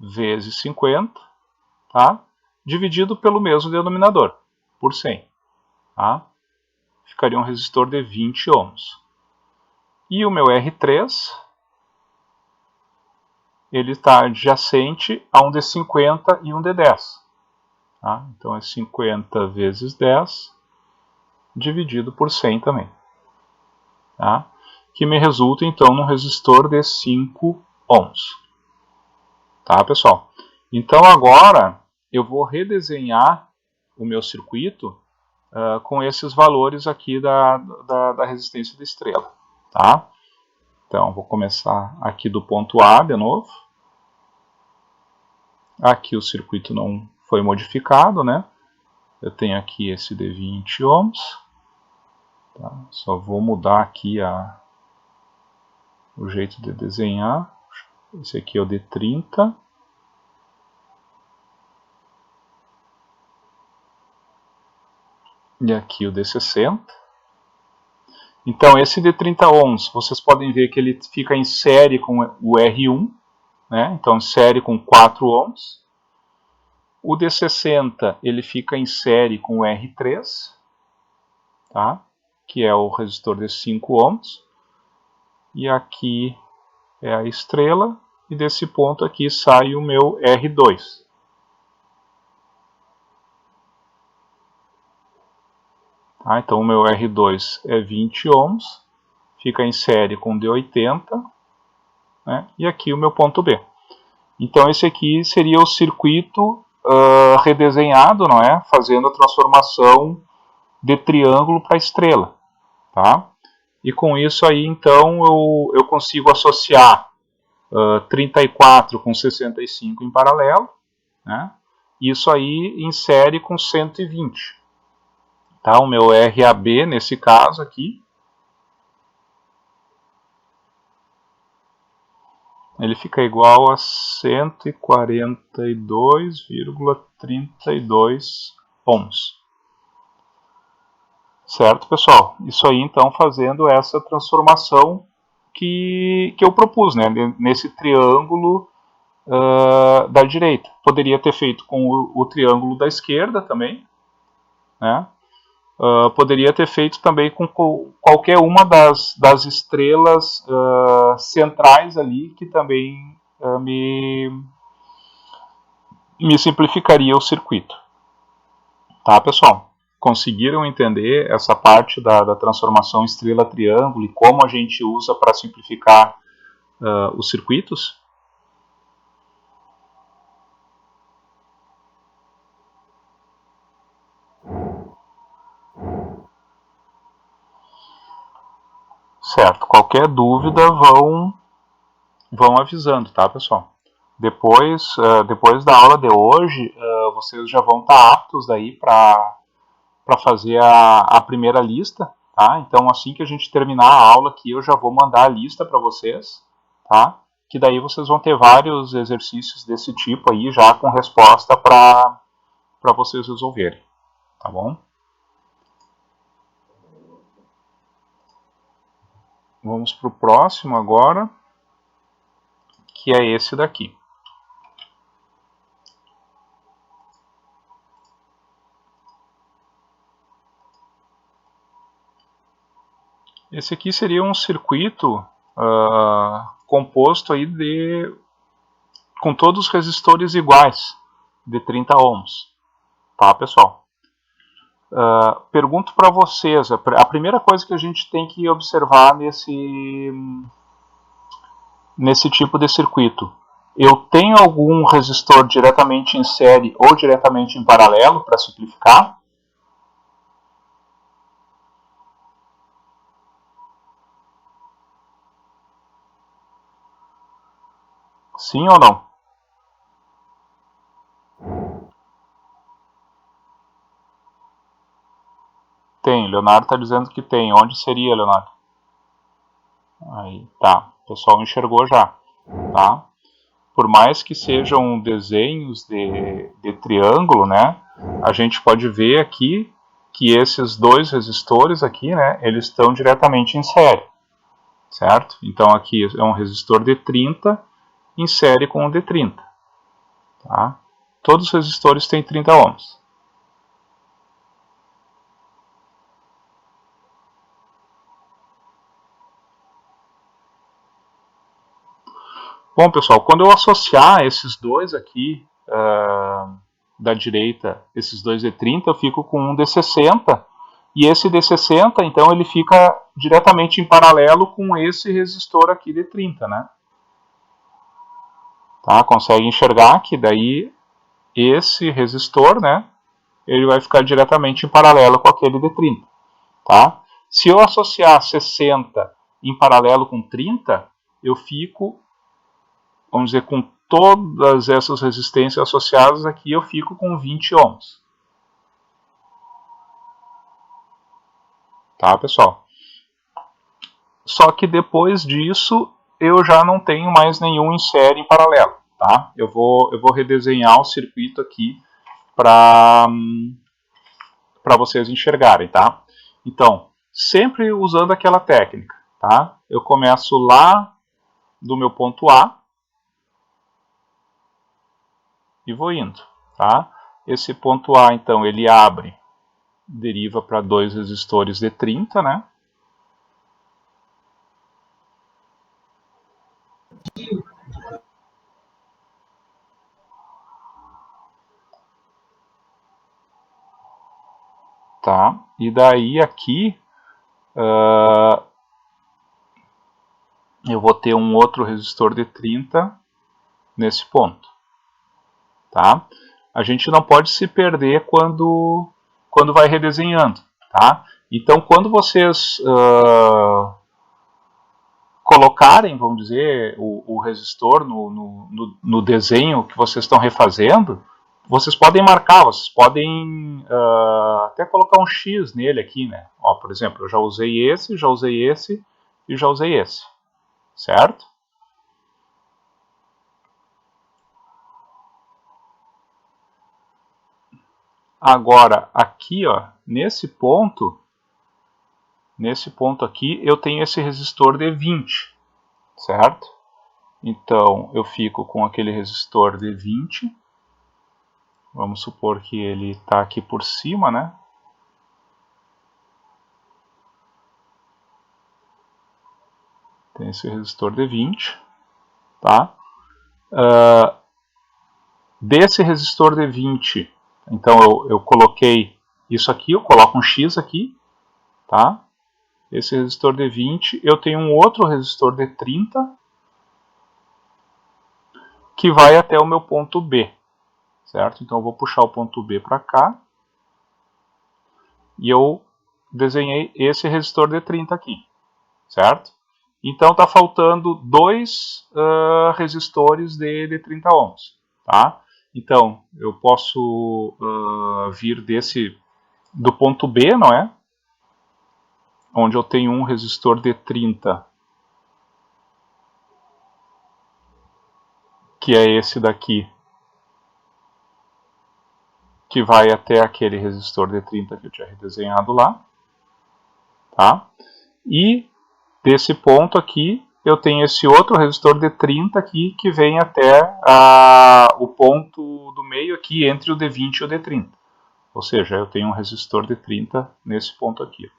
vezes 50, tá? Dividido pelo mesmo denominador, por 100. Tá? Ficaria um resistor de 20 ohms. E o meu R3 ele está adjacente a um D50 e um D10. Tá? Então é 50 vezes 10 dividido por 100 também. Tá? Que me resulta então num resistor de 5 ohms. Tá, pessoal? Então agora eu vou redesenhar o meu circuito com esses valores aqui da resistência da estrela. Tá? Então vou começar aqui do ponto A de novo. Aqui o circuito não foi modificado, né? Eu tenho aqui esse de 20 ohms. Tá? Só vou mudar aqui o jeito de desenhar. Esse aqui é o de 30. E aqui o de 60. Então esse de 30 ohms, vocês podem ver que ele fica em série com o R1. Né? Então em série com 4 ohms. O de 60 ele fica em série com o R3. Tá? Que é o resistor de 5 ohms. E aqui é a estrela, e desse ponto aqui sai o meu R2. Tá? Então o meu R2 é 20 ohms, fica em série com D80, né? E aqui o meu ponto B. Então esse aqui seria o circuito redesenhado, não é? Fazendo a transformação de triângulo para estrela. Tá? E com isso aí, então, eu consigo associar 34 com 65 em paralelo, né? Isso aí em série com 120. Tá? O meu RAB, nesse caso aqui, ele fica igual a 142,32 ohms. Certo, pessoal? Isso aí, então, fazendo essa transformação que eu propus, né? Nesse triângulo da direita. Poderia ter feito com o triângulo da esquerda também, né? poderia ter feito também com qualquer uma das estrelas centrais ali, que também me simplificaria o circuito. Tá, pessoal? Conseguiram entender essa parte da transformação estrela-triângulo e como a gente usa para simplificar os circuitos? Certo. Qualquer dúvida vão avisando, tá, pessoal? Depois da aula de hoje, vocês já vão estar aptos daí para fazer a primeira lista, tá? Então, assim que a gente terminar a aula aqui, eu já vou mandar a lista para vocês, tá? Que daí vocês vão ter vários exercícios desse tipo aí, já com resposta para vocês resolverem, tá bom? Vamos para o próximo agora, que é esse daqui. Esse aqui seria um circuito composto aí com todos os resistores iguais, de 30 ohms. Tá, pessoal? Pergunto para vocês, a primeira coisa que a gente tem que observar nesse tipo de circuito. Eu tenho algum resistor diretamente em série ou diretamente em paralelo, para simplificar? Sim ou não? Tem, Leonardo está dizendo que tem. Onde seria, Leonardo? Aí, tá. O pessoal enxergou já, tá? Por mais que sejam desenhos de triângulo, né? A gente pode ver aqui que esses dois resistores aqui, né? Eles estão diretamente em série, certo? Então aqui é um resistor de 30 em série com o de 30, tá? Todos os resistores têm 30 ohms. Bom, pessoal, quando eu associar esses dois aqui da direita, esses dois de 30, eu fico com um de 60. E esse de 60, então, ele fica diretamente em paralelo com esse resistor aqui de 30, né? Tá? Consegue enxergar que daí esse resistor, né? Ele vai ficar diretamente em paralelo com aquele de 30, tá? Se eu associar 60 em paralelo com 30, eu fico, vamos dizer, com todas essas resistências associadas aqui, eu fico com 20 ohms. Tá, pessoal? Só que depois disso, eu já não tenho mais nenhum em série em paralelo, tá? Eu vou redesenhar o circuito aqui para vocês enxergarem, tá? Então, sempre usando aquela técnica, tá? Eu começo lá do meu ponto A e vou indo, tá? Esse ponto A, então, ele abre, deriva para dois resistores de 30, né? Tá? E daí aqui eu vou ter um outro resistor de 30 nesse ponto. Tá? A gente não pode se perder quando vai redesenhando. Tá? Então, quando vocês colocarem, vamos dizer, o resistor no desenho que vocês estão refazendo, vocês podem marcar, vocês podem até colocar um X nele aqui, né? Ó, por exemplo, eu já usei esse e já usei esse, certo? Agora, aqui, ó, nesse ponto aqui, eu tenho esse resistor de 20, certo? Então, eu fico com aquele resistor de 20. Vamos supor que ele está aqui por cima, né? Tem esse resistor de 20, tá? Desse resistor de 20, então eu coloquei isso aqui, eu coloco um X aqui, tá? Esse resistor de 20, eu tenho um outro resistor de 30, que vai até o meu ponto B, certo? Então eu vou puxar o ponto B para cá, e eu desenhei esse resistor de 30 aqui, certo? Então está faltando dois resistores de 30 ohms, tá? Então eu posso vir do ponto B, não é? Onde eu tenho um resistor de 30, que é esse daqui, que vai até aquele resistor de 30 que eu tinha redesenhado lá, tá? E desse ponto aqui, eu tenho esse outro resistor de 30 aqui, que vem até o ponto do meio aqui, entre o D20 e o D30. Ou seja, eu tenho um resistor de 30 nesse ponto aqui.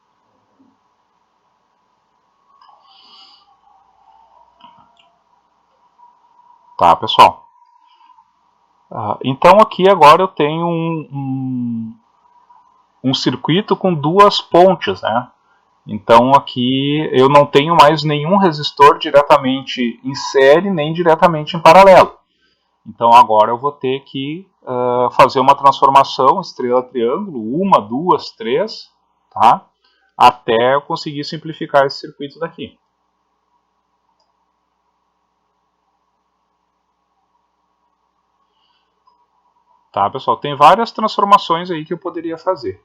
Tá, pessoal? Então aqui agora eu tenho um circuito com duas pontes, né? Então aqui eu não tenho mais nenhum resistor diretamente em série, nem diretamente em paralelo. Então agora eu vou ter que fazer uma transformação estrela-triângulo, uma, duas, três, tá? Até eu conseguir simplificar esse circuito daqui. Tá, pessoal? Tem várias transformações aí que eu poderia fazer.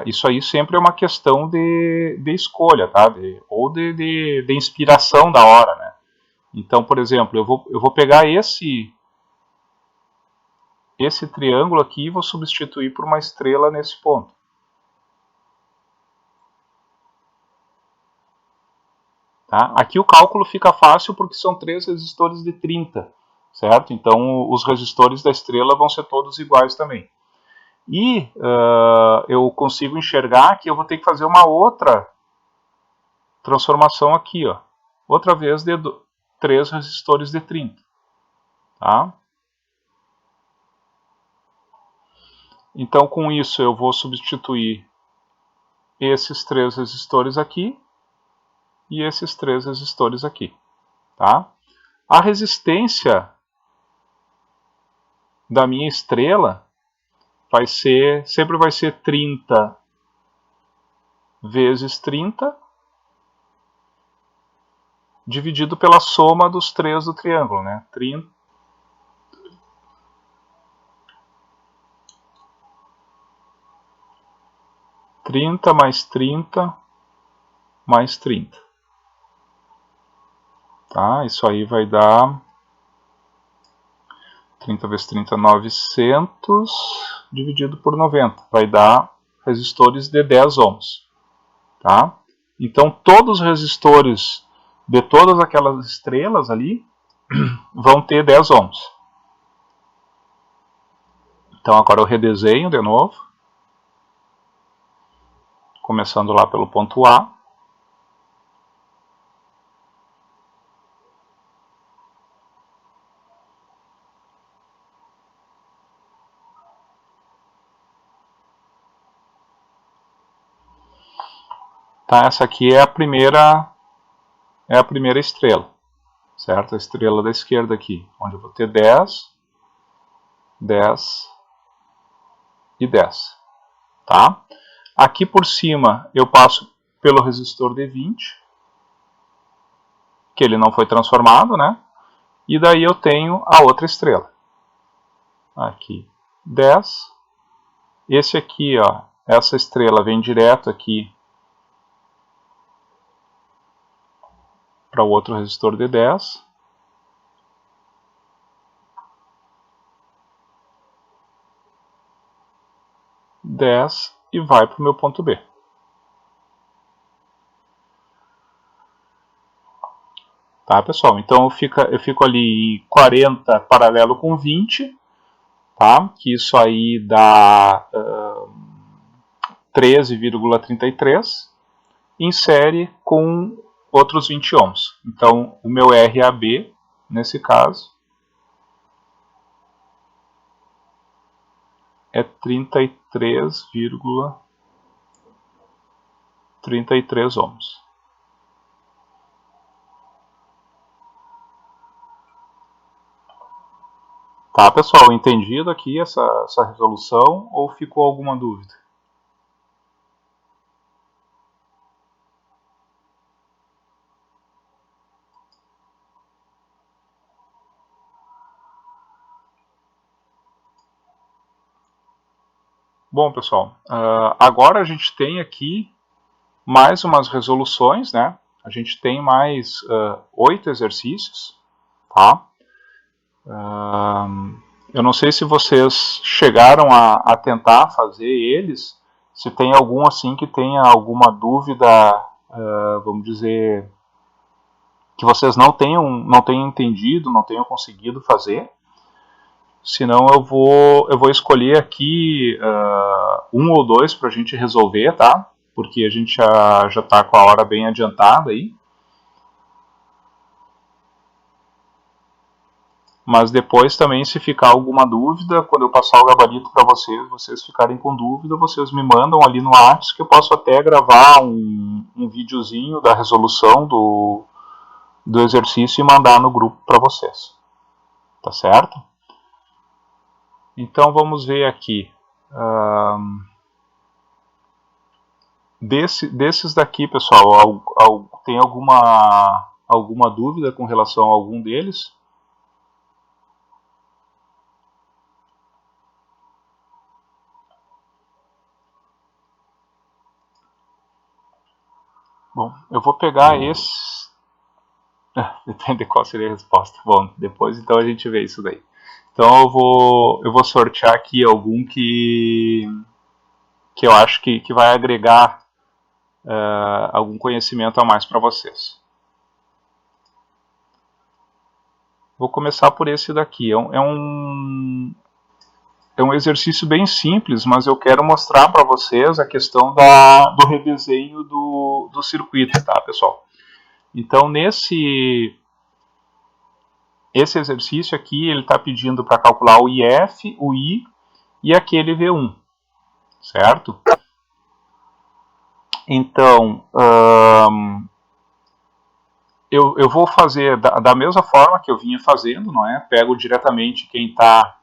Isso aí sempre é uma questão de escolha, tá? Ou de inspiração da hora, né? Então, por exemplo, eu vou pegar esse triângulo aqui e vou substituir por uma estrela nesse ponto. Tá? Aqui o cálculo fica fácil porque são 3 resistores de 30, certo? Então os resistores da estrela vão ser todos iguais também. E eu consigo enxergar que eu vou ter que fazer uma outra transformação aqui, ó. Outra vez de 3 resistores de 30. Tá? Então com isso eu vou substituir esses 3 resistores aqui e esses 3 resistores aqui. Tá? A resistência da minha estrela sempre vai ser 30 vezes 30 dividido pela soma dos 3 do triângulo, né? 30 mais 30 mais 30. Tá? Isso aí vai dar 30 vezes 30, 900 dividido por 90. Vai dar resistores de 10 ohms. Tá? Então todos os resistores de todas aquelas estrelas ali vão ter 10 ohms. Então agora eu redesenho de novo, começando lá pelo ponto A. Tá, essa aqui é a primeira estrela, certo? A estrela da esquerda aqui, onde eu vou ter 10, 10 e 10, tá? Aqui por cima eu passo pelo resistor de 20, que ele não foi transformado, né? E daí eu tenho a outra estrela. Aqui, 10. Esse aqui, ó, essa estrela vem direto aqui para o outro resistor de 10. E vai para o meu ponto B. Tá, pessoal? Então eu fico ali em 40 paralelo com 20, tá? Que isso aí dá 13,33, em série com outros 20 ohms. Então, o meu RAB, nesse caso, é 33,33 ohms. Tá, pessoal, entendido aqui essa resolução ou ficou alguma dúvida? Bom, pessoal, agora a gente tem aqui mais umas resoluções, né? A gente tem mais 8 exercícios, tá? Eu não sei se vocês chegaram a tentar fazer eles, se tem algum assim que tenha alguma dúvida, vamos dizer, que vocês não tenham entendido, não tenham conseguido fazer. Senão eu vou escolher aqui um ou dois para a gente resolver, tá? Porque a gente já está com a hora bem adiantada aí. Mas depois também, se ficar alguma dúvida, quando eu passar o gabarito para vocês ficarem com dúvida, vocês me mandam ali no WhatsApp, que eu posso até gravar um videozinho da resolução do exercício e mandar no grupo para vocês. Tá certo? Então vamos ver aqui. Desses daqui, pessoal, tem alguma dúvida com relação a algum deles? Bom, eu vou pegar esse. Depende de qual seria a resposta. Bom, depois então a gente vê isso daí. Então eu vou sortear aqui algum que eu acho que vai agregar algum conhecimento a mais para vocês. Vou começar por esse daqui. É um exercício bem simples, mas eu quero mostrar para vocês a questão do redesenho do circuito, tá, pessoal? Então, esse exercício aqui, ele está pedindo para calcular o IF, o I e aquele V1, certo? Então, eu vou fazer da mesma forma que eu vinha fazendo, não é? Pego diretamente quem está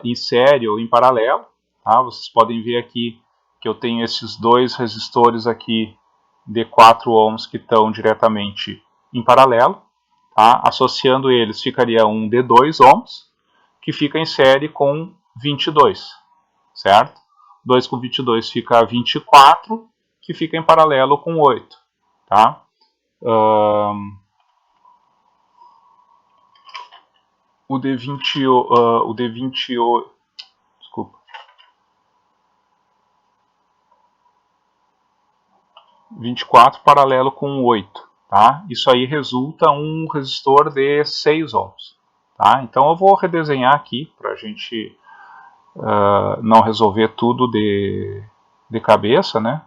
em série ou em paralelo, tá? Vocês podem ver aqui que eu tenho esses dois resistores aqui de 4 ohms que estão diretamente em paralelo, tá? Associando eles ficaria um de 2 ohms, que fica em série com 22, certo? 2 com 22 fica 24, que fica em paralelo com 8, tá? O D28, desculpa, 24 paralelo com 8, tá? Isso aí resulta um resistor de 6 ohms, tá? Então eu vou redesenhar aqui para a gente não resolver tudo de cabeça, né?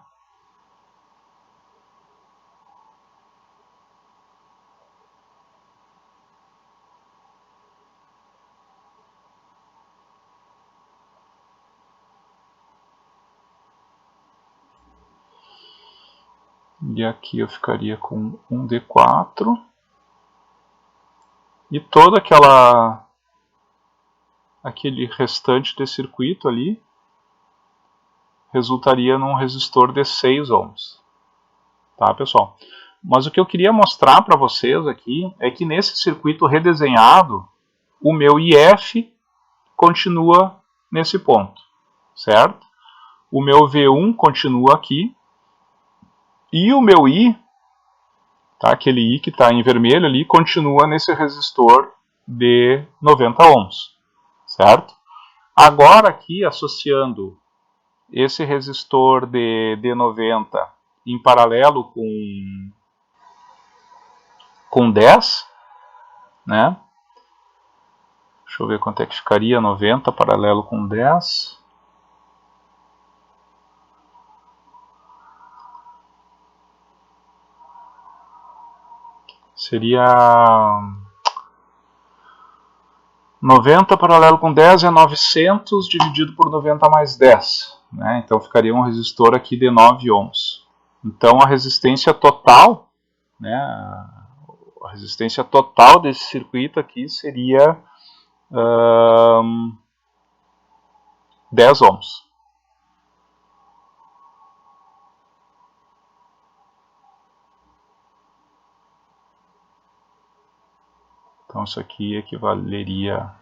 E aqui eu ficaria com um D4 e todo aquele restante de circuito ali resultaria num resistor de 6 ohms, tá, pessoal? Mas o que eu queria mostrar para vocês aqui é que nesse circuito redesenhado, o meu IF continua nesse ponto, certo? O meu V1 continua aqui e o meu I, tá, aquele I que está em vermelho ali, continua nesse resistor de 90 ohms, certo? Agora aqui, associando esse resistor de 90 em paralelo com 10, né? Deixa eu ver quanto é que ficaria 90 paralelo com 10. Seria 90 paralelo com 10 é 900 dividido por 90 mais 10. Né? Então ficaria um resistor aqui de 9 ohms. Então a resistência total, né, a resistência total desse circuito aqui seria 10 ohms. Então isso aqui equivaleria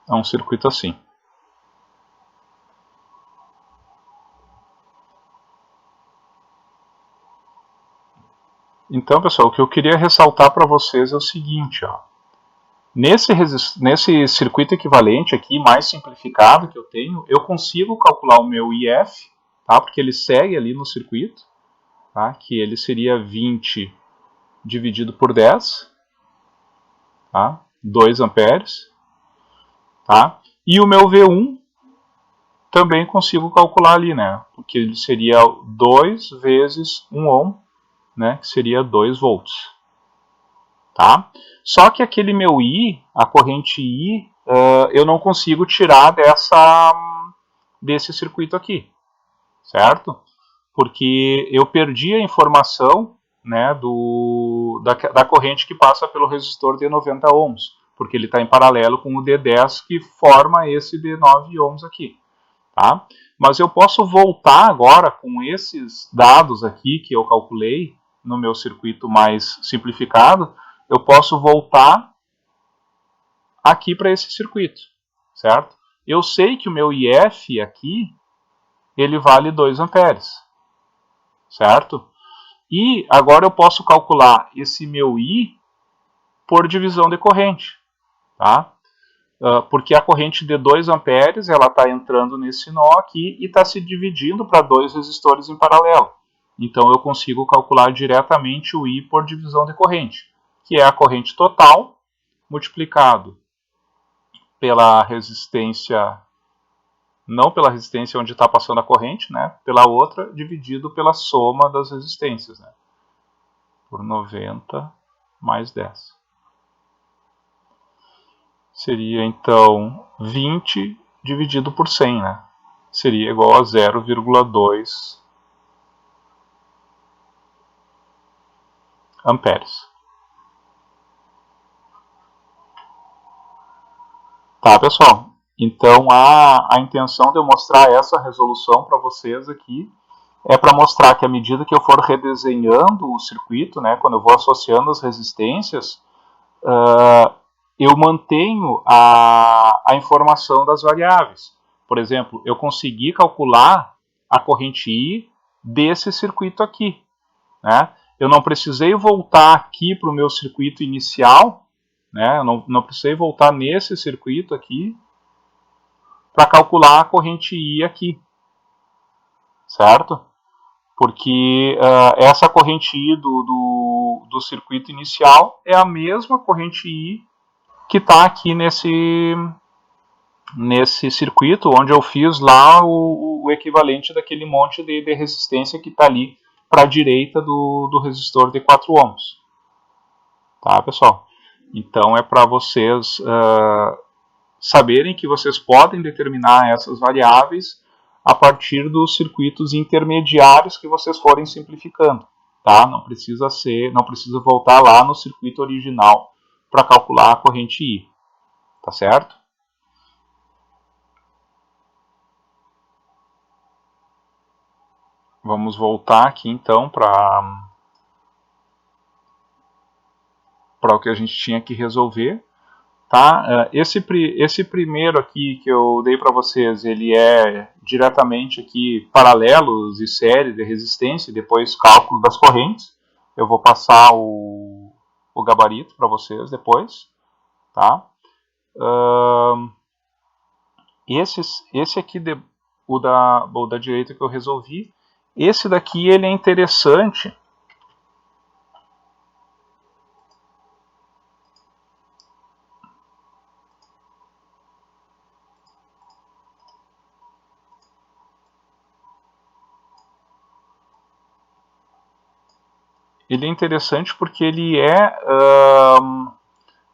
a um circuito assim. Então, pessoal, o que eu queria ressaltar para vocês é o seguinte, ó. Nesse circuito equivalente aqui, mais simplificado que eu tenho, eu consigo calcular o meu IF, tá? Porque ele segue ali no circuito, tá? Que ele seria 20 dividido por 10, tá? 2 amperes, tá? E o meu V1 também consigo calcular ali, né? Porque ele seria 2 vezes 1 ohm, né? Que seria 2 volts. Tá? Só que aquele meu I, a corrente I, eu não consigo tirar desse circuito aqui, certo? Porque eu perdi a informação, né, da corrente que passa pelo resistor de 90 ohms, porque ele está em paralelo com o D10 que forma esse de 9 ohms aqui. Tá? Mas eu posso voltar agora com esses dados aqui que eu calculei no meu circuito mais simplificado, eu posso voltar aqui para esse circuito, certo? Eu sei que o meu IF aqui, ele vale 2 amperes, certo? E agora eu posso calcular esse meu I por divisão de corrente, tá? Porque a corrente de 2 amperes ela está entrando nesse nó aqui e está se dividindo para 2 resistores em paralelo. Então eu consigo calcular diretamente o I por divisão de corrente, que é a corrente total multiplicado pela resistência, não pela resistência onde está passando a corrente, né, pela outra, dividido pela soma das resistências, né, por 90 mais 10. Seria então 20 dividido por 100, né? Seria igual a 0,2 amperes. Tá, pessoal? Então a intenção de eu mostrar essa resolução para vocês aqui é para mostrar que à medida que eu for redesenhando o circuito, né, quando eu vou associando as resistências, eu mantenho a informação das variáveis. Por exemplo, eu consegui calcular a corrente I desse circuito aqui. Né? Eu não precisei voltar aqui para o meu circuito inicial, né? Eu não precisei voltar nesse circuito aqui para calcular a corrente I aqui, certo? Porque essa corrente I do circuito inicial é a mesma corrente I que está aqui nesse circuito, onde eu fiz lá o equivalente daquele monte de resistência que está ali para a direita do resistor de 4 ohms. Tá, pessoal? Então é para vocês saberem que vocês podem determinar essas variáveis a partir dos circuitos intermediários que vocês forem simplificando. Tá? Não precisa voltar lá no circuito original para calcular a corrente I. Tá certo? Vamos voltar aqui então para o que a gente tinha que resolver. Tá? Esse primeiro aqui que eu dei para vocês, ele é diretamente aqui paralelos e série de resistência e depois cálculo das correntes. Eu vou passar o gabarito para vocês depois. Tá? Esse aqui, o da direita que eu resolvi, esse daqui ele é interessante. ele é interessante porque ele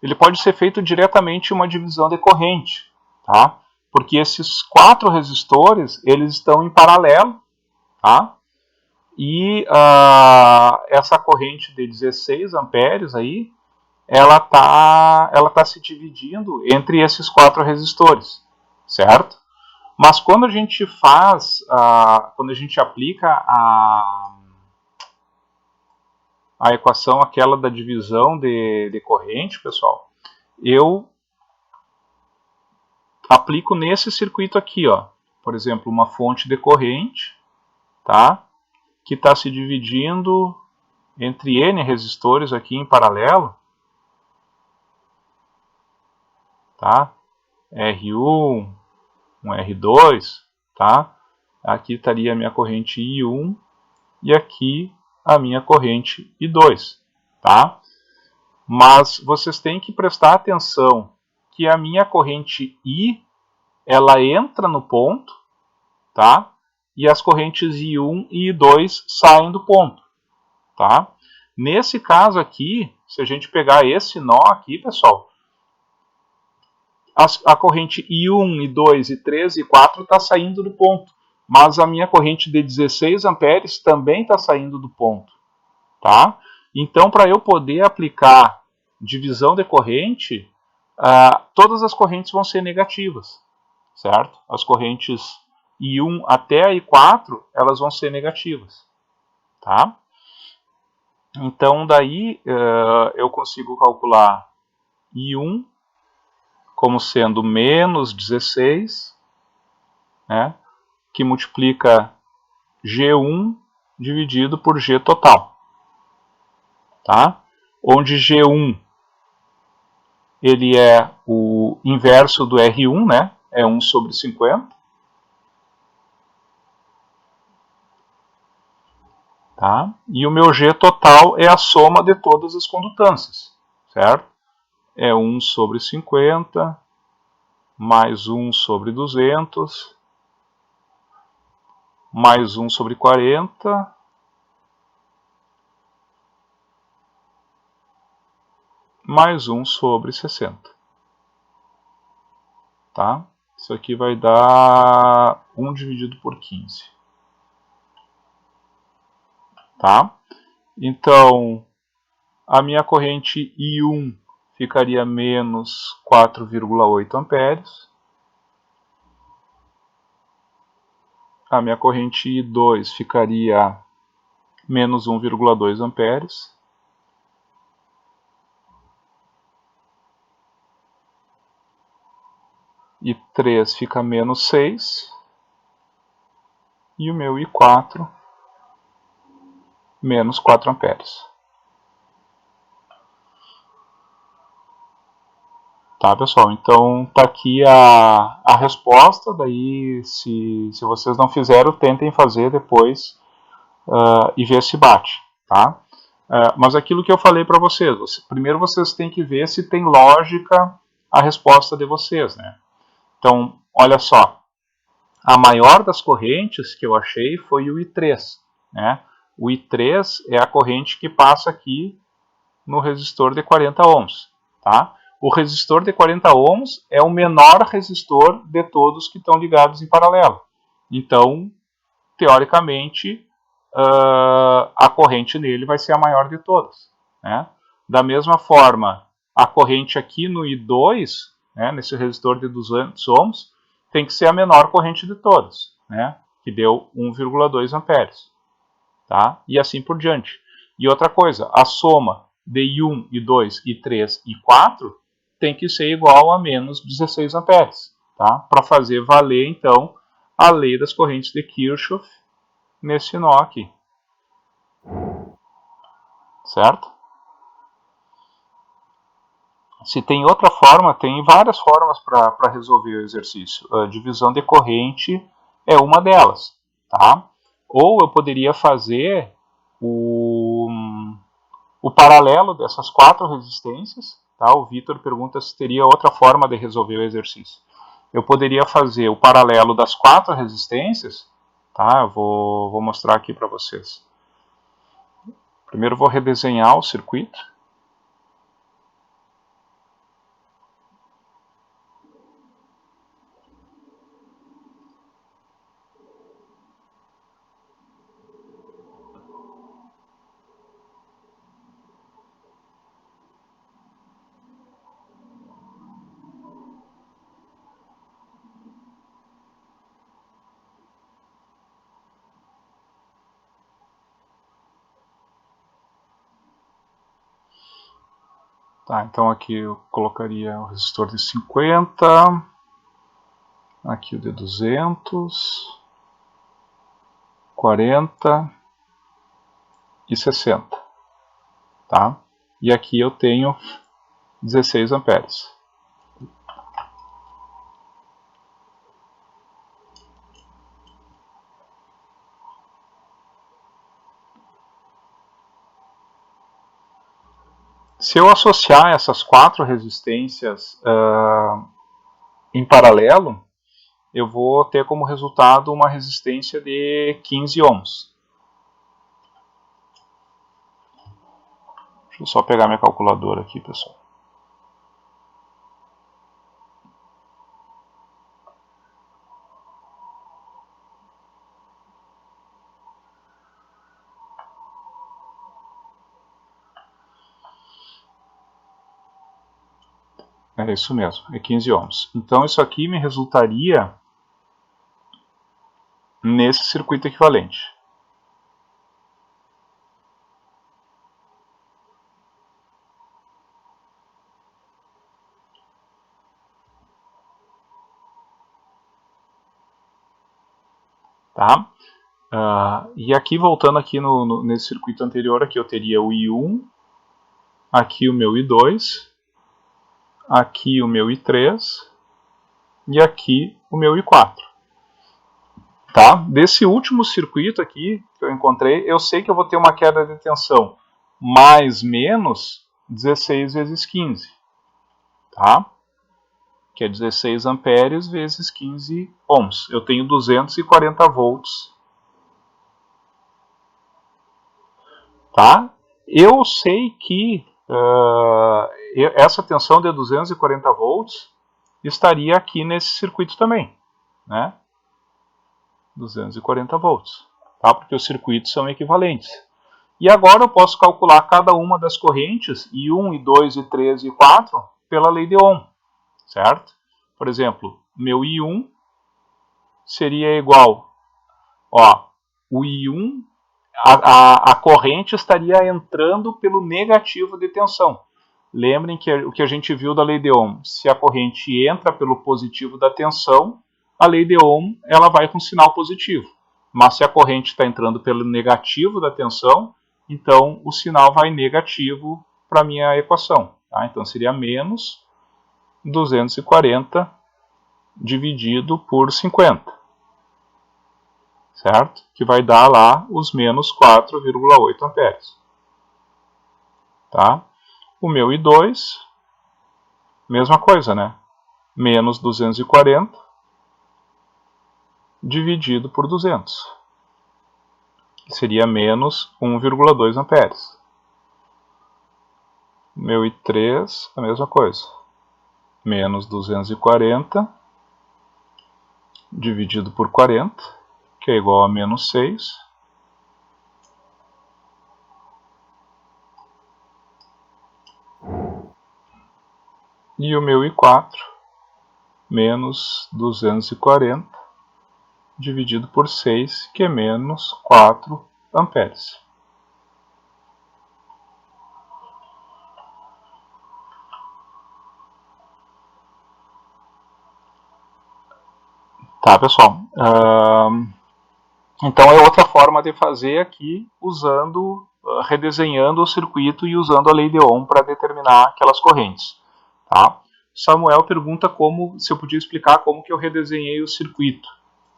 ele pode ser feito diretamente uma divisão de corrente, tá? Porque esses 4 resistores, eles estão em paralelo, tá? E essa corrente de 16 amperes aí, ela tá se dividindo entre esses 4 resistores, certo? Mas quando a gente quando a gente aplica a equação aquela da divisão de corrente, pessoal, eu aplico nesse circuito aqui, ó. Por exemplo, uma fonte de corrente, tá? Que está se dividindo entre N resistores aqui em paralelo, tá? R1, um R2, tá? Aqui estaria a minha corrente I1 e aqui a minha corrente I2, tá? Mas vocês têm que prestar atenção que a minha corrente I, ela entra no ponto, tá? E as correntes I1 e I2 saem do ponto, tá? Nesse caso aqui, se a gente pegar esse nó aqui, pessoal, a corrente I1, I2, I3 e I4 está saindo do ponto, mas a minha corrente de 16 amperes também está saindo do ponto, tá? Então, para eu poder aplicar divisão de corrente, todas as correntes vão ser negativas, certo? As correntes I1 até a I4, elas vão ser negativas, tá? Então, daí eu consigo calcular I1 como sendo menos 16, né, que multiplica G1 dividido por G total, tá? Onde G1 ele é o inverso do R1, né? É 1 sobre 50. Tá? E o meu G total é a soma de todas as condutâncias, certo? É 1 sobre 50, mais 1 sobre 200, mais 1 sobre 40, mais 1 sobre 60. Tá? Isso aqui vai dar 1 dividido por 15. Tá? Então, a minha corrente I1 ficaria menos 4,8 amperes. A minha corrente I2 ficaria menos 1,2 amperes. I3 fica menos 6. E o meu I4 menos 4 amperes. Tá, pessoal? Então tá aqui a resposta. Daí, se vocês não fizeram, tentem fazer depois e ver se bate. Tá? Mas aquilo que eu falei para vocês, primeiro vocês têm que ver se tem lógica a resposta de vocês. Né? Então, olha só. A maior das correntes que eu achei foi o I3. Né? O I3 é a corrente que passa aqui no resistor de 40 ohms. Tá? O resistor de 40 ohms é o menor resistor de todos que estão ligados em paralelo. Então, teoricamente, a corrente nele vai ser a maior de todas. Né? Da mesma forma, a corrente aqui no I2, né, nesse resistor de 200 ohms, tem que ser a menor corrente de todas, né, que deu 1,2 amperes. Tá? E assim por diante. E outra coisa, a soma de I1, I2, I3 e I4 tem que ser igual a menos 16 amperes, tá? Para fazer valer, então, a lei das correntes de Kirchhoff nesse nó aqui. Certo? Se tem outra forma, tem várias formas para resolver o exercício. A divisão de corrente é uma delas, tá? Ou eu poderia fazer o paralelo dessas 4 resistências. Tá? O Vitor pergunta se teria outra forma de resolver o exercício. Eu poderia fazer o paralelo das 4 resistências. Tá? Eu vou mostrar aqui para vocês. Primeiro vou redesenhar o circuito. Tá, então aqui eu colocaria o resistor de 50, aqui o de 200, 40 e 60, tá? E aqui eu tenho 16 amperes. Se eu associar essas 4 resistências em paralelo, eu vou ter como resultado uma resistência de 15 ohms. Deixa eu só pegar minha calculadora aqui, pessoal. É isso mesmo, é 15 ohms. Então isso aqui me resultaria nesse circuito equivalente. Tá? E aqui, voltando aqui nesse circuito anterior, aqui eu teria o I1, aqui o meu I2, aqui o meu I3 e aqui o meu I4. Tá? Desse último circuito aqui que eu encontrei, eu sei que eu vou ter uma queda de tensão mais menos 16 vezes 15. Tá? Que é 16 amperes vezes 15 ohms. Eu tenho 240 volts. Tá? Eu sei que essa tensão de 240 volts estaria aqui nesse circuito também, né? 240 volts, tá? Porque os circuitos são equivalentes. E agora eu posso calcular cada uma das correntes, I1, I2, I3 e I4, pela lei de Ohm, certo? Por exemplo, meu I1 seria igual, ó, o I1, a corrente estaria entrando pelo negativo de tensão. Lembrem que o que a gente viu da lei de Ohm, se a corrente entra pelo positivo da tensão, a lei de Ohm ela vai com sinal positivo. Mas se a corrente está entrando pelo negativo da tensão, então o sinal vai negativo para a minha equação. Tá? Então seria menos 240 dividido por 50. Certo? Que vai dar lá os menos 4,8 amperes. Tá? O meu I2, mesma coisa, né? Menos 240 dividido por 200. Que seria menos 1,2 amperes. O meu I3, a mesma coisa. Menos 240 dividido por 40, que é igual a menos 6. E o meu I4, menos 240 dividido por 6, que é menos 4 amperes. Tá, pessoal? Então é outra forma de fazer aqui, usando, redesenhando o circuito e usando a lei de Ohm para determinar aquelas correntes. Tá? Samuel pergunta se eu podia explicar como que eu redesenhei o circuito.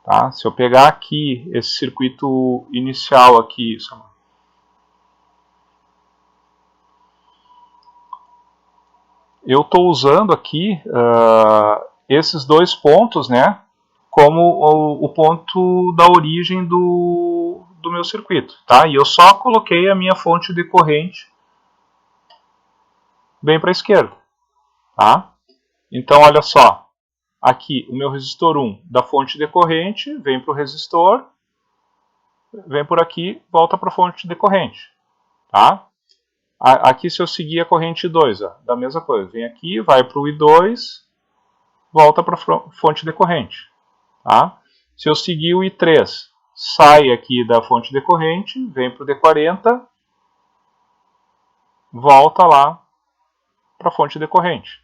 Tá? Se eu pegar aqui esse circuito inicial aqui, eu estou usando aqui esses dois pontos, né, como o ponto da origem do do meu circuito, tá? E eu só coloquei a minha fonte de corrente bem para a esquerda, tá? Então, olha só, aqui o meu resistor 1 da fonte de corrente vem para o resistor, vem por aqui, volta para a fonte de corrente, tá? Aqui, se eu seguir a corrente 2, ó, da mesma coisa, vem aqui, vai para o I2, volta para a fonte de corrente, tá? Se eu seguir o I3, sai aqui da fonte de corrente, vem para o D40, volta lá para a fonte de corrente,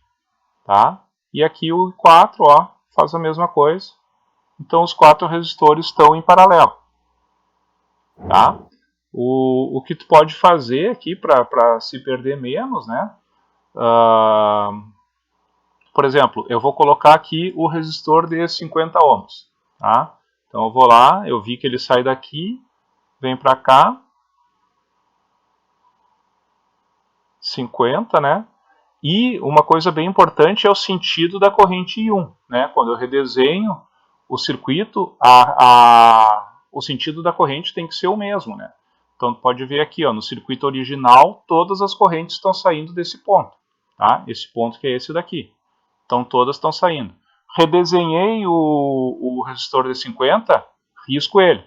tá? E aqui o I4, ó, faz a mesma coisa. Então os 4 resistores estão em paralelo, tá? O que tu pode fazer aqui para se perder menos, né? Por exemplo, eu vou colocar aqui o resistor de 50 ohms, tá? Então eu vou lá, eu vi que ele sai daqui, vem para cá, 50, né? E uma coisa bem importante é o sentido da corrente I1, né? Quando eu redesenho o circuito, o sentido da corrente tem que ser o mesmo, né? Então, pode ver aqui, ó, no circuito original, todas as correntes estão saindo desse ponto, tá? Esse ponto que é esse daqui. Então, todas estão saindo. Redesenhei o resistor de 50, risco ele,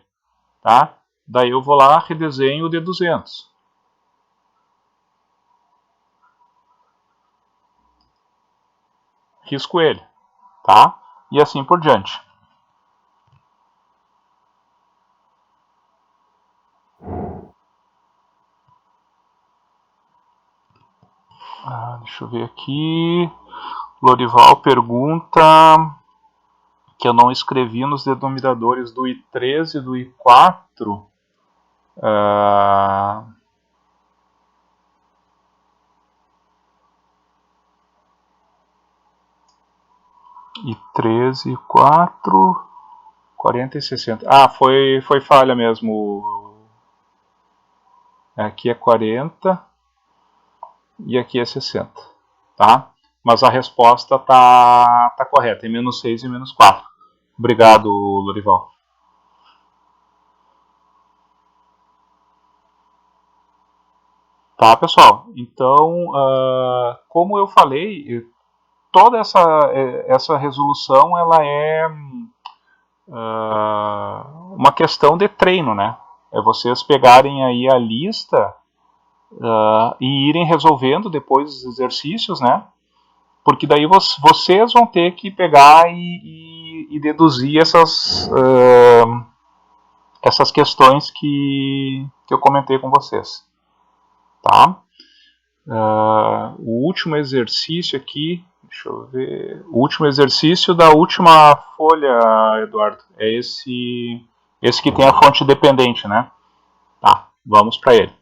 tá? Daí eu vou lá, redesenho o de 200. Risco ele, tá? E assim por diante. Deixa eu ver aqui. Lorival pergunta que eu não escrevi nos denominadores do I3 e do I4. I3 e I4, 40 e 60. Foi falha mesmo. Aqui é 40 e aqui é 60, tá? Mas a resposta tá correta, é menos 6 e menos 4. Obrigado, Lorival. Tá, pessoal? Então, como eu falei, toda essa resolução ela é uma questão de treino, né? É vocês pegarem aí a lista e irem resolvendo depois os exercícios, né? Porque daí vocês vão ter que pegar e deduzir essas questões que eu comentei com vocês, tá? O último exercício aqui, deixa eu ver, o último exercício da última folha, Eduardo, é esse que tem a fonte dependente, né? Tá, vamos para ele.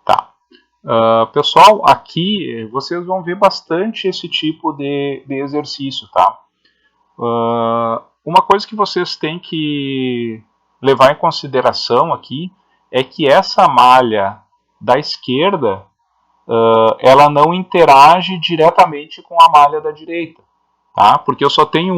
Tá. Pessoal, aqui vocês vão ver bastante esse tipo de exercício, tá? Uma coisa que vocês têm que levar em consideração aqui é que essa malha da esquerda ela não interage diretamente com a malha da direita, tá? Porque eu só tenho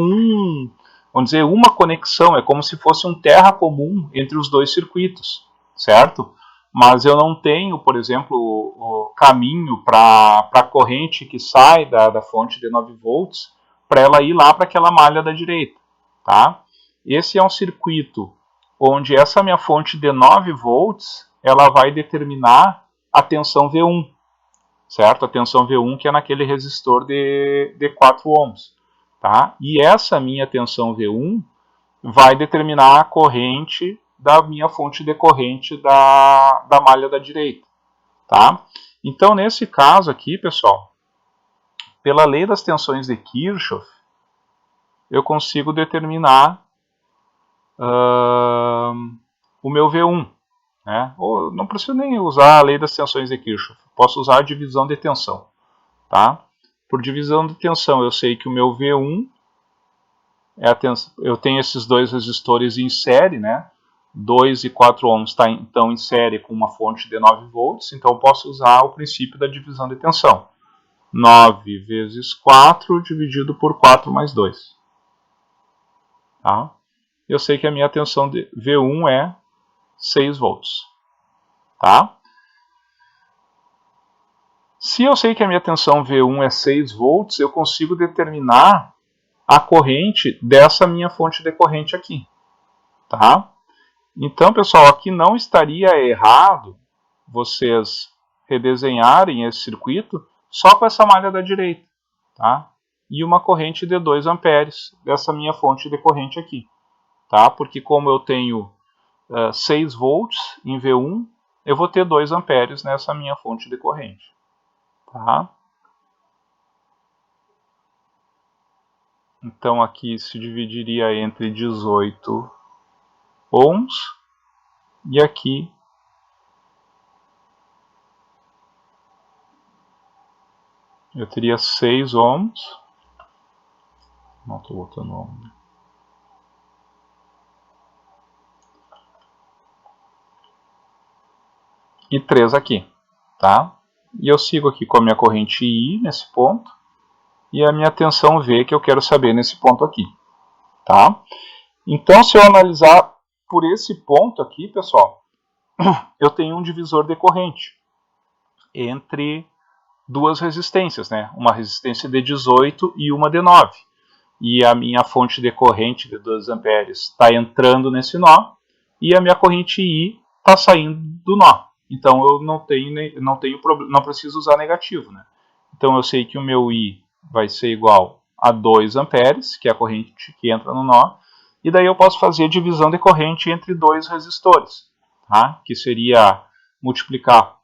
vamos dizer, uma conexão, é como se fosse um terra comum entre os dois circuitos, certo? Mas eu não tenho, por exemplo, o caminho para a corrente que sai da fonte de 9 volts para ela ir lá para aquela malha da direita, tá? Esse é um circuito onde essa minha fonte de 9 volts ela vai determinar a tensão V1, certo? A tensão V1 que é naquele resistor de 4 ohms, tá? E essa minha tensão V1 vai determinar a corrente da minha fonte de corrente da malha da direita, tá? Então, nesse caso aqui, pessoal, pela lei das tensões de Kirchhoff, eu consigo determinar o meu V1, né? Ou não preciso nem usar a lei das tensões de Kirchhoff, posso usar a divisão de tensão. tá? Por divisão de tensão, eu sei que o meu V1 eu tenho esses dois resistores em série, né? 2 e 4 ohms estão em série com uma fonte de 9 volts, então eu posso usar o princípio da divisão de tensão. 9 vezes 4 dividido por 4 mais 2. Tá? Eu sei que a minha tensão de V1 é 6 volts. Tá? Se eu sei que a minha tensão V1 é 6 volts, eu consigo determinar a corrente dessa minha fonte de corrente aqui. Tá? Então, pessoal, aqui não estaria errado vocês redesenharem esse circuito só com essa malha da direita, tá? E uma corrente de 2 amperes dessa minha fonte de corrente aqui, tá? Porque como eu tenho 6 volts em V1, eu vou ter 2 amperes nessa minha fonte de corrente, tá? Então aqui se dividiria entre 18 ohms e aqui eu teria 6 ohms. Não estou botando ohm. E 3 aqui, tá? E eu sigo aqui com a minha corrente I nesse ponto e a minha tensão V que eu quero saber nesse ponto aqui, tá? Então, se eu analisar por esse ponto aqui, pessoal, eu tenho um divisor de corrente entre duas resistências, né? Uma resistência de 18 e uma de 9. E a minha fonte de corrente de 2 amperes está entrando nesse nó e a minha corrente I está saindo do nó. Então eu não preciso usar negativo, né? Então eu sei que o meu I vai ser igual a 2 amperes, que é a corrente que entra no nó, e daí eu posso fazer a divisão de corrente entre dois resistores, tá? Que seria multiplicar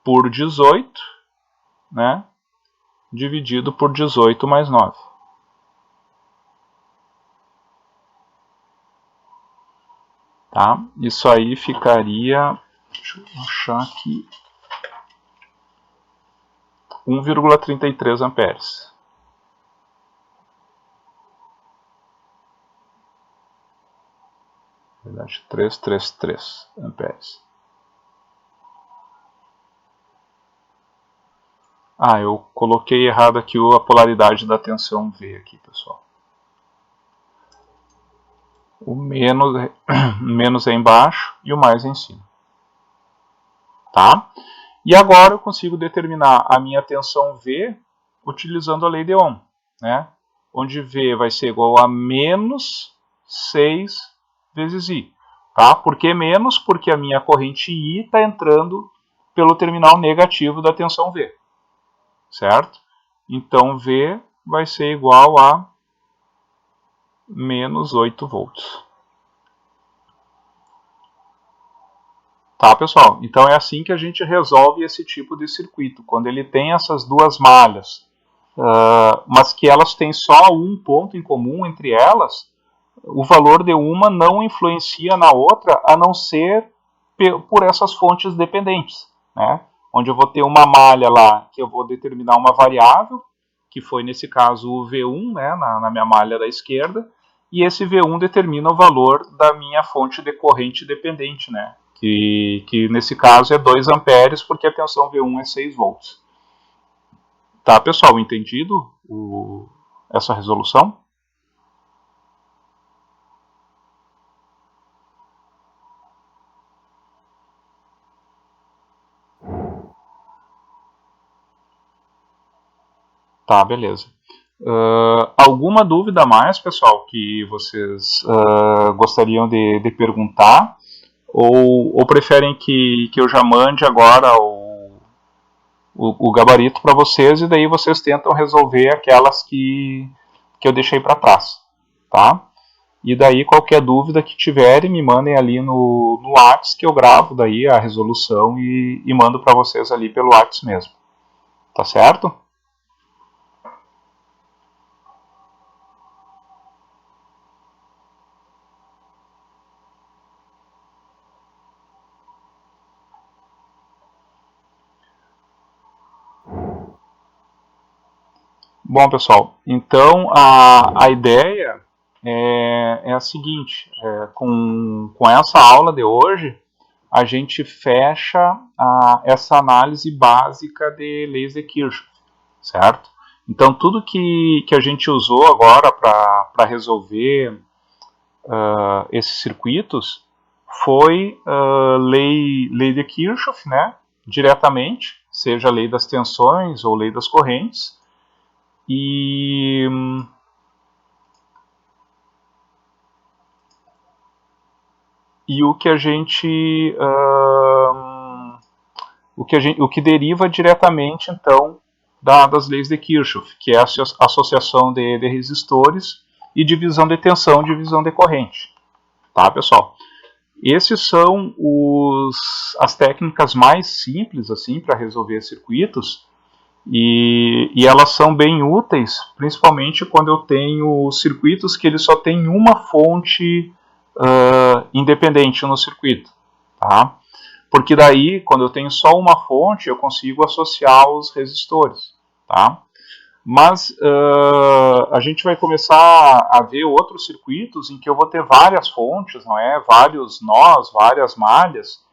por 18, né? Dividido por 18 mais 9. Tá? Isso aí ficaria, deixa eu achar aqui, 1,33 amperes. Na verdade, 333 amperes. Ah, eu coloquei errado aqui a polaridade da tensão V aqui, pessoal. O menos é embaixo e o mais é em cima. Tá? E agora eu consigo determinar a minha tensão V utilizando a lei de Ohm, né? Onde V vai ser igual a menos 6 vezes I. Tá? Por que menos? Porque a minha corrente I está entrando pelo terminal negativo da tensão V. Certo? Então V vai ser igual a menos 8 volts. Tá, pessoal? Então é assim que a gente resolve esse tipo de circuito, quando ele tem essas duas malhas, mas que elas têm só um ponto em comum entre elas, o valor de uma não influencia na outra, a não ser por essas fontes dependentes, né? Onde eu vou ter uma malha lá que eu vou determinar uma variável, que foi nesse caso o V1, né, na minha malha da esquerda, e esse V1 determina o valor da minha fonte de corrente dependente, né? Que nesse caso é 2 amperes, porque a tensão V1 é 6 volts. Tá, pessoal, entendido essa resolução? Tá, beleza. Alguma dúvida a mais, pessoal, que vocês gostariam de perguntar? Ou preferem que eu já mande agora o gabarito para vocês e daí vocês tentam resolver aquelas que eu deixei para trás, tá? E daí qualquer dúvida que tiverem, me mandem ali no WhatsApp que eu gravo daí a resolução e mando para vocês ali pelo WhatsApp mesmo. Tá certo? Bom, pessoal, então a ideia é a seguinte, com essa aula de hoje, a gente fecha essa análise básica de leis de Kirchhoff, certo? Então, tudo que a gente usou agora para resolver esses circuitos foi lei de Kirchhoff, né, diretamente, seja a lei das tensões ou lei das correntes, e o que a gente o que deriva diretamente então das leis de Kirchhoff, que é a associação de resistores e divisão de tensão, divisão de corrente, tá, pessoal? Esses são as técnicas mais simples assim para resolver circuitos, e elas são bem úteis, principalmente quando eu tenho circuitos que eles só têm uma fonte independente no circuito, tá? Porque daí, quando eu tenho só uma fonte, eu consigo associar os resistores, tá? Mas a gente vai começar a ver outros circuitos em que eu vou ter várias fontes, não é? Vários nós, várias malhas,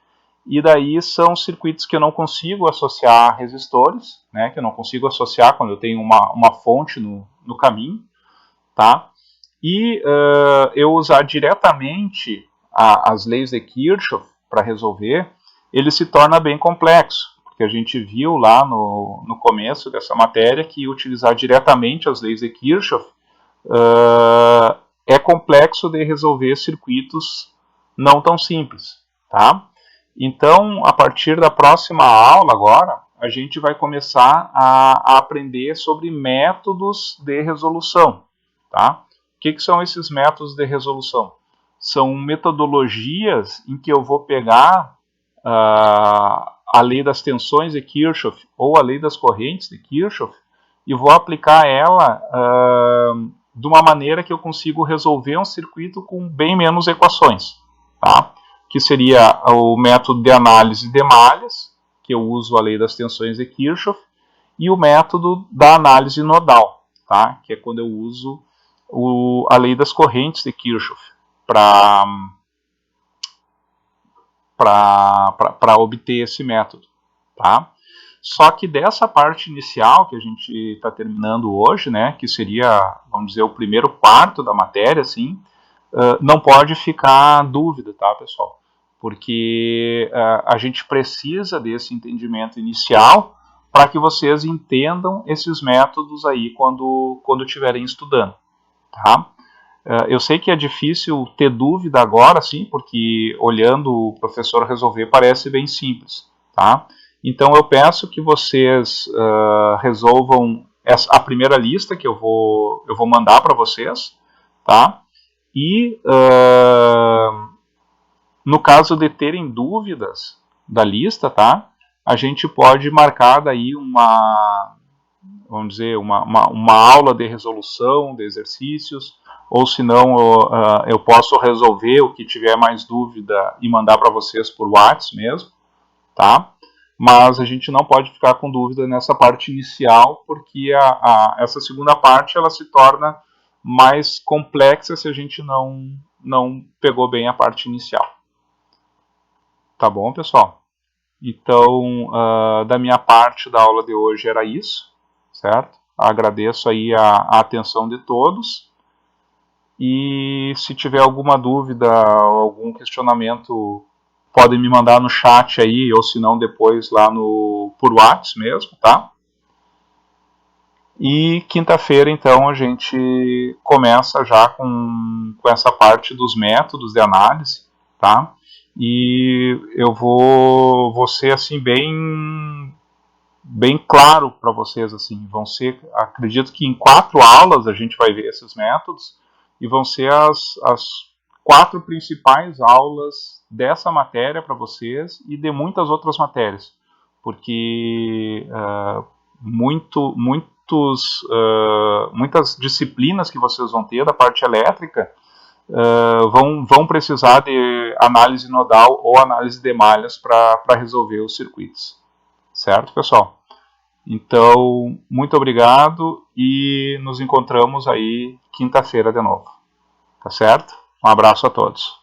e daí são circuitos que eu não consigo associar resistores, né? Que eu não consigo associar quando eu tenho uma fonte no caminho, tá? E eu usar diretamente as leis de Kirchhoff para resolver, ele se torna bem complexo, porque a gente viu lá no começo dessa matéria que utilizar diretamente as leis de Kirchhoff é complexo de resolver circuitos não tão simples, tá? Então, a partir da próxima aula agora, a gente vai começar a aprender sobre métodos de resolução, tá? O que são esses métodos de resolução? São metodologias em que eu vou pegar a lei das tensões de Kirchhoff ou a lei das correntes de Kirchhoff e vou aplicar ela de uma maneira que eu consigo resolver um circuito com bem menos equações, tá? Que seria o método de análise de malhas, que eu uso a lei das tensões de Kirchhoff, e o método da análise nodal, tá? Que é quando eu uso a lei das correntes de Kirchhoff para obter esse método, tá? Só que dessa parte inicial que a gente está terminando hoje, né, que seria, vamos dizer, o primeiro quarto da matéria, assim, não pode ficar dúvida, tá, pessoal? Porque a gente precisa desse entendimento inicial para que vocês entendam esses métodos aí quando estiverem estudando, tá? Eu sei que é difícil ter dúvida agora, sim, porque olhando o professor resolver parece bem simples, tá? Então eu peço que vocês resolvam a primeira lista que eu vou mandar para vocês, tá? E no caso de terem dúvidas da lista, tá? A gente pode marcar daí vamos dizer, uma aula de resolução de exercícios, ou se não eu posso resolver o que tiver mais dúvida e mandar para vocês por WhatsApp mesmo, tá? Mas a gente não pode ficar com dúvida nessa parte inicial, porque essa segunda parte ela se torna mais complexa se a gente não pegou bem a parte inicial. Tá bom, pessoal? Então, da minha parte da aula de hoje era isso, certo? Agradeço aí a atenção de todos. E se tiver alguma dúvida, algum questionamento, podem me mandar no chat aí, ou se não depois lá por WhatsApp mesmo, tá? E quinta-feira, então, a gente começa já com essa parte dos métodos de análise, tá? E eu vou ser, assim, bem claro para vocês, assim, vão ser, acredito que em 4 aulas a gente vai ver esses métodos, e vão ser as 4 principais aulas dessa matéria para vocês e de muitas outras matérias, porque muitas disciplinas que vocês vão ter da parte elétrica vão precisar de análise nodal ou análise de malhas para resolver os circuitos. Certo, pessoal? Então, muito obrigado e nos encontramos aí quinta-feira de novo. Tá certo? Um abraço a todos.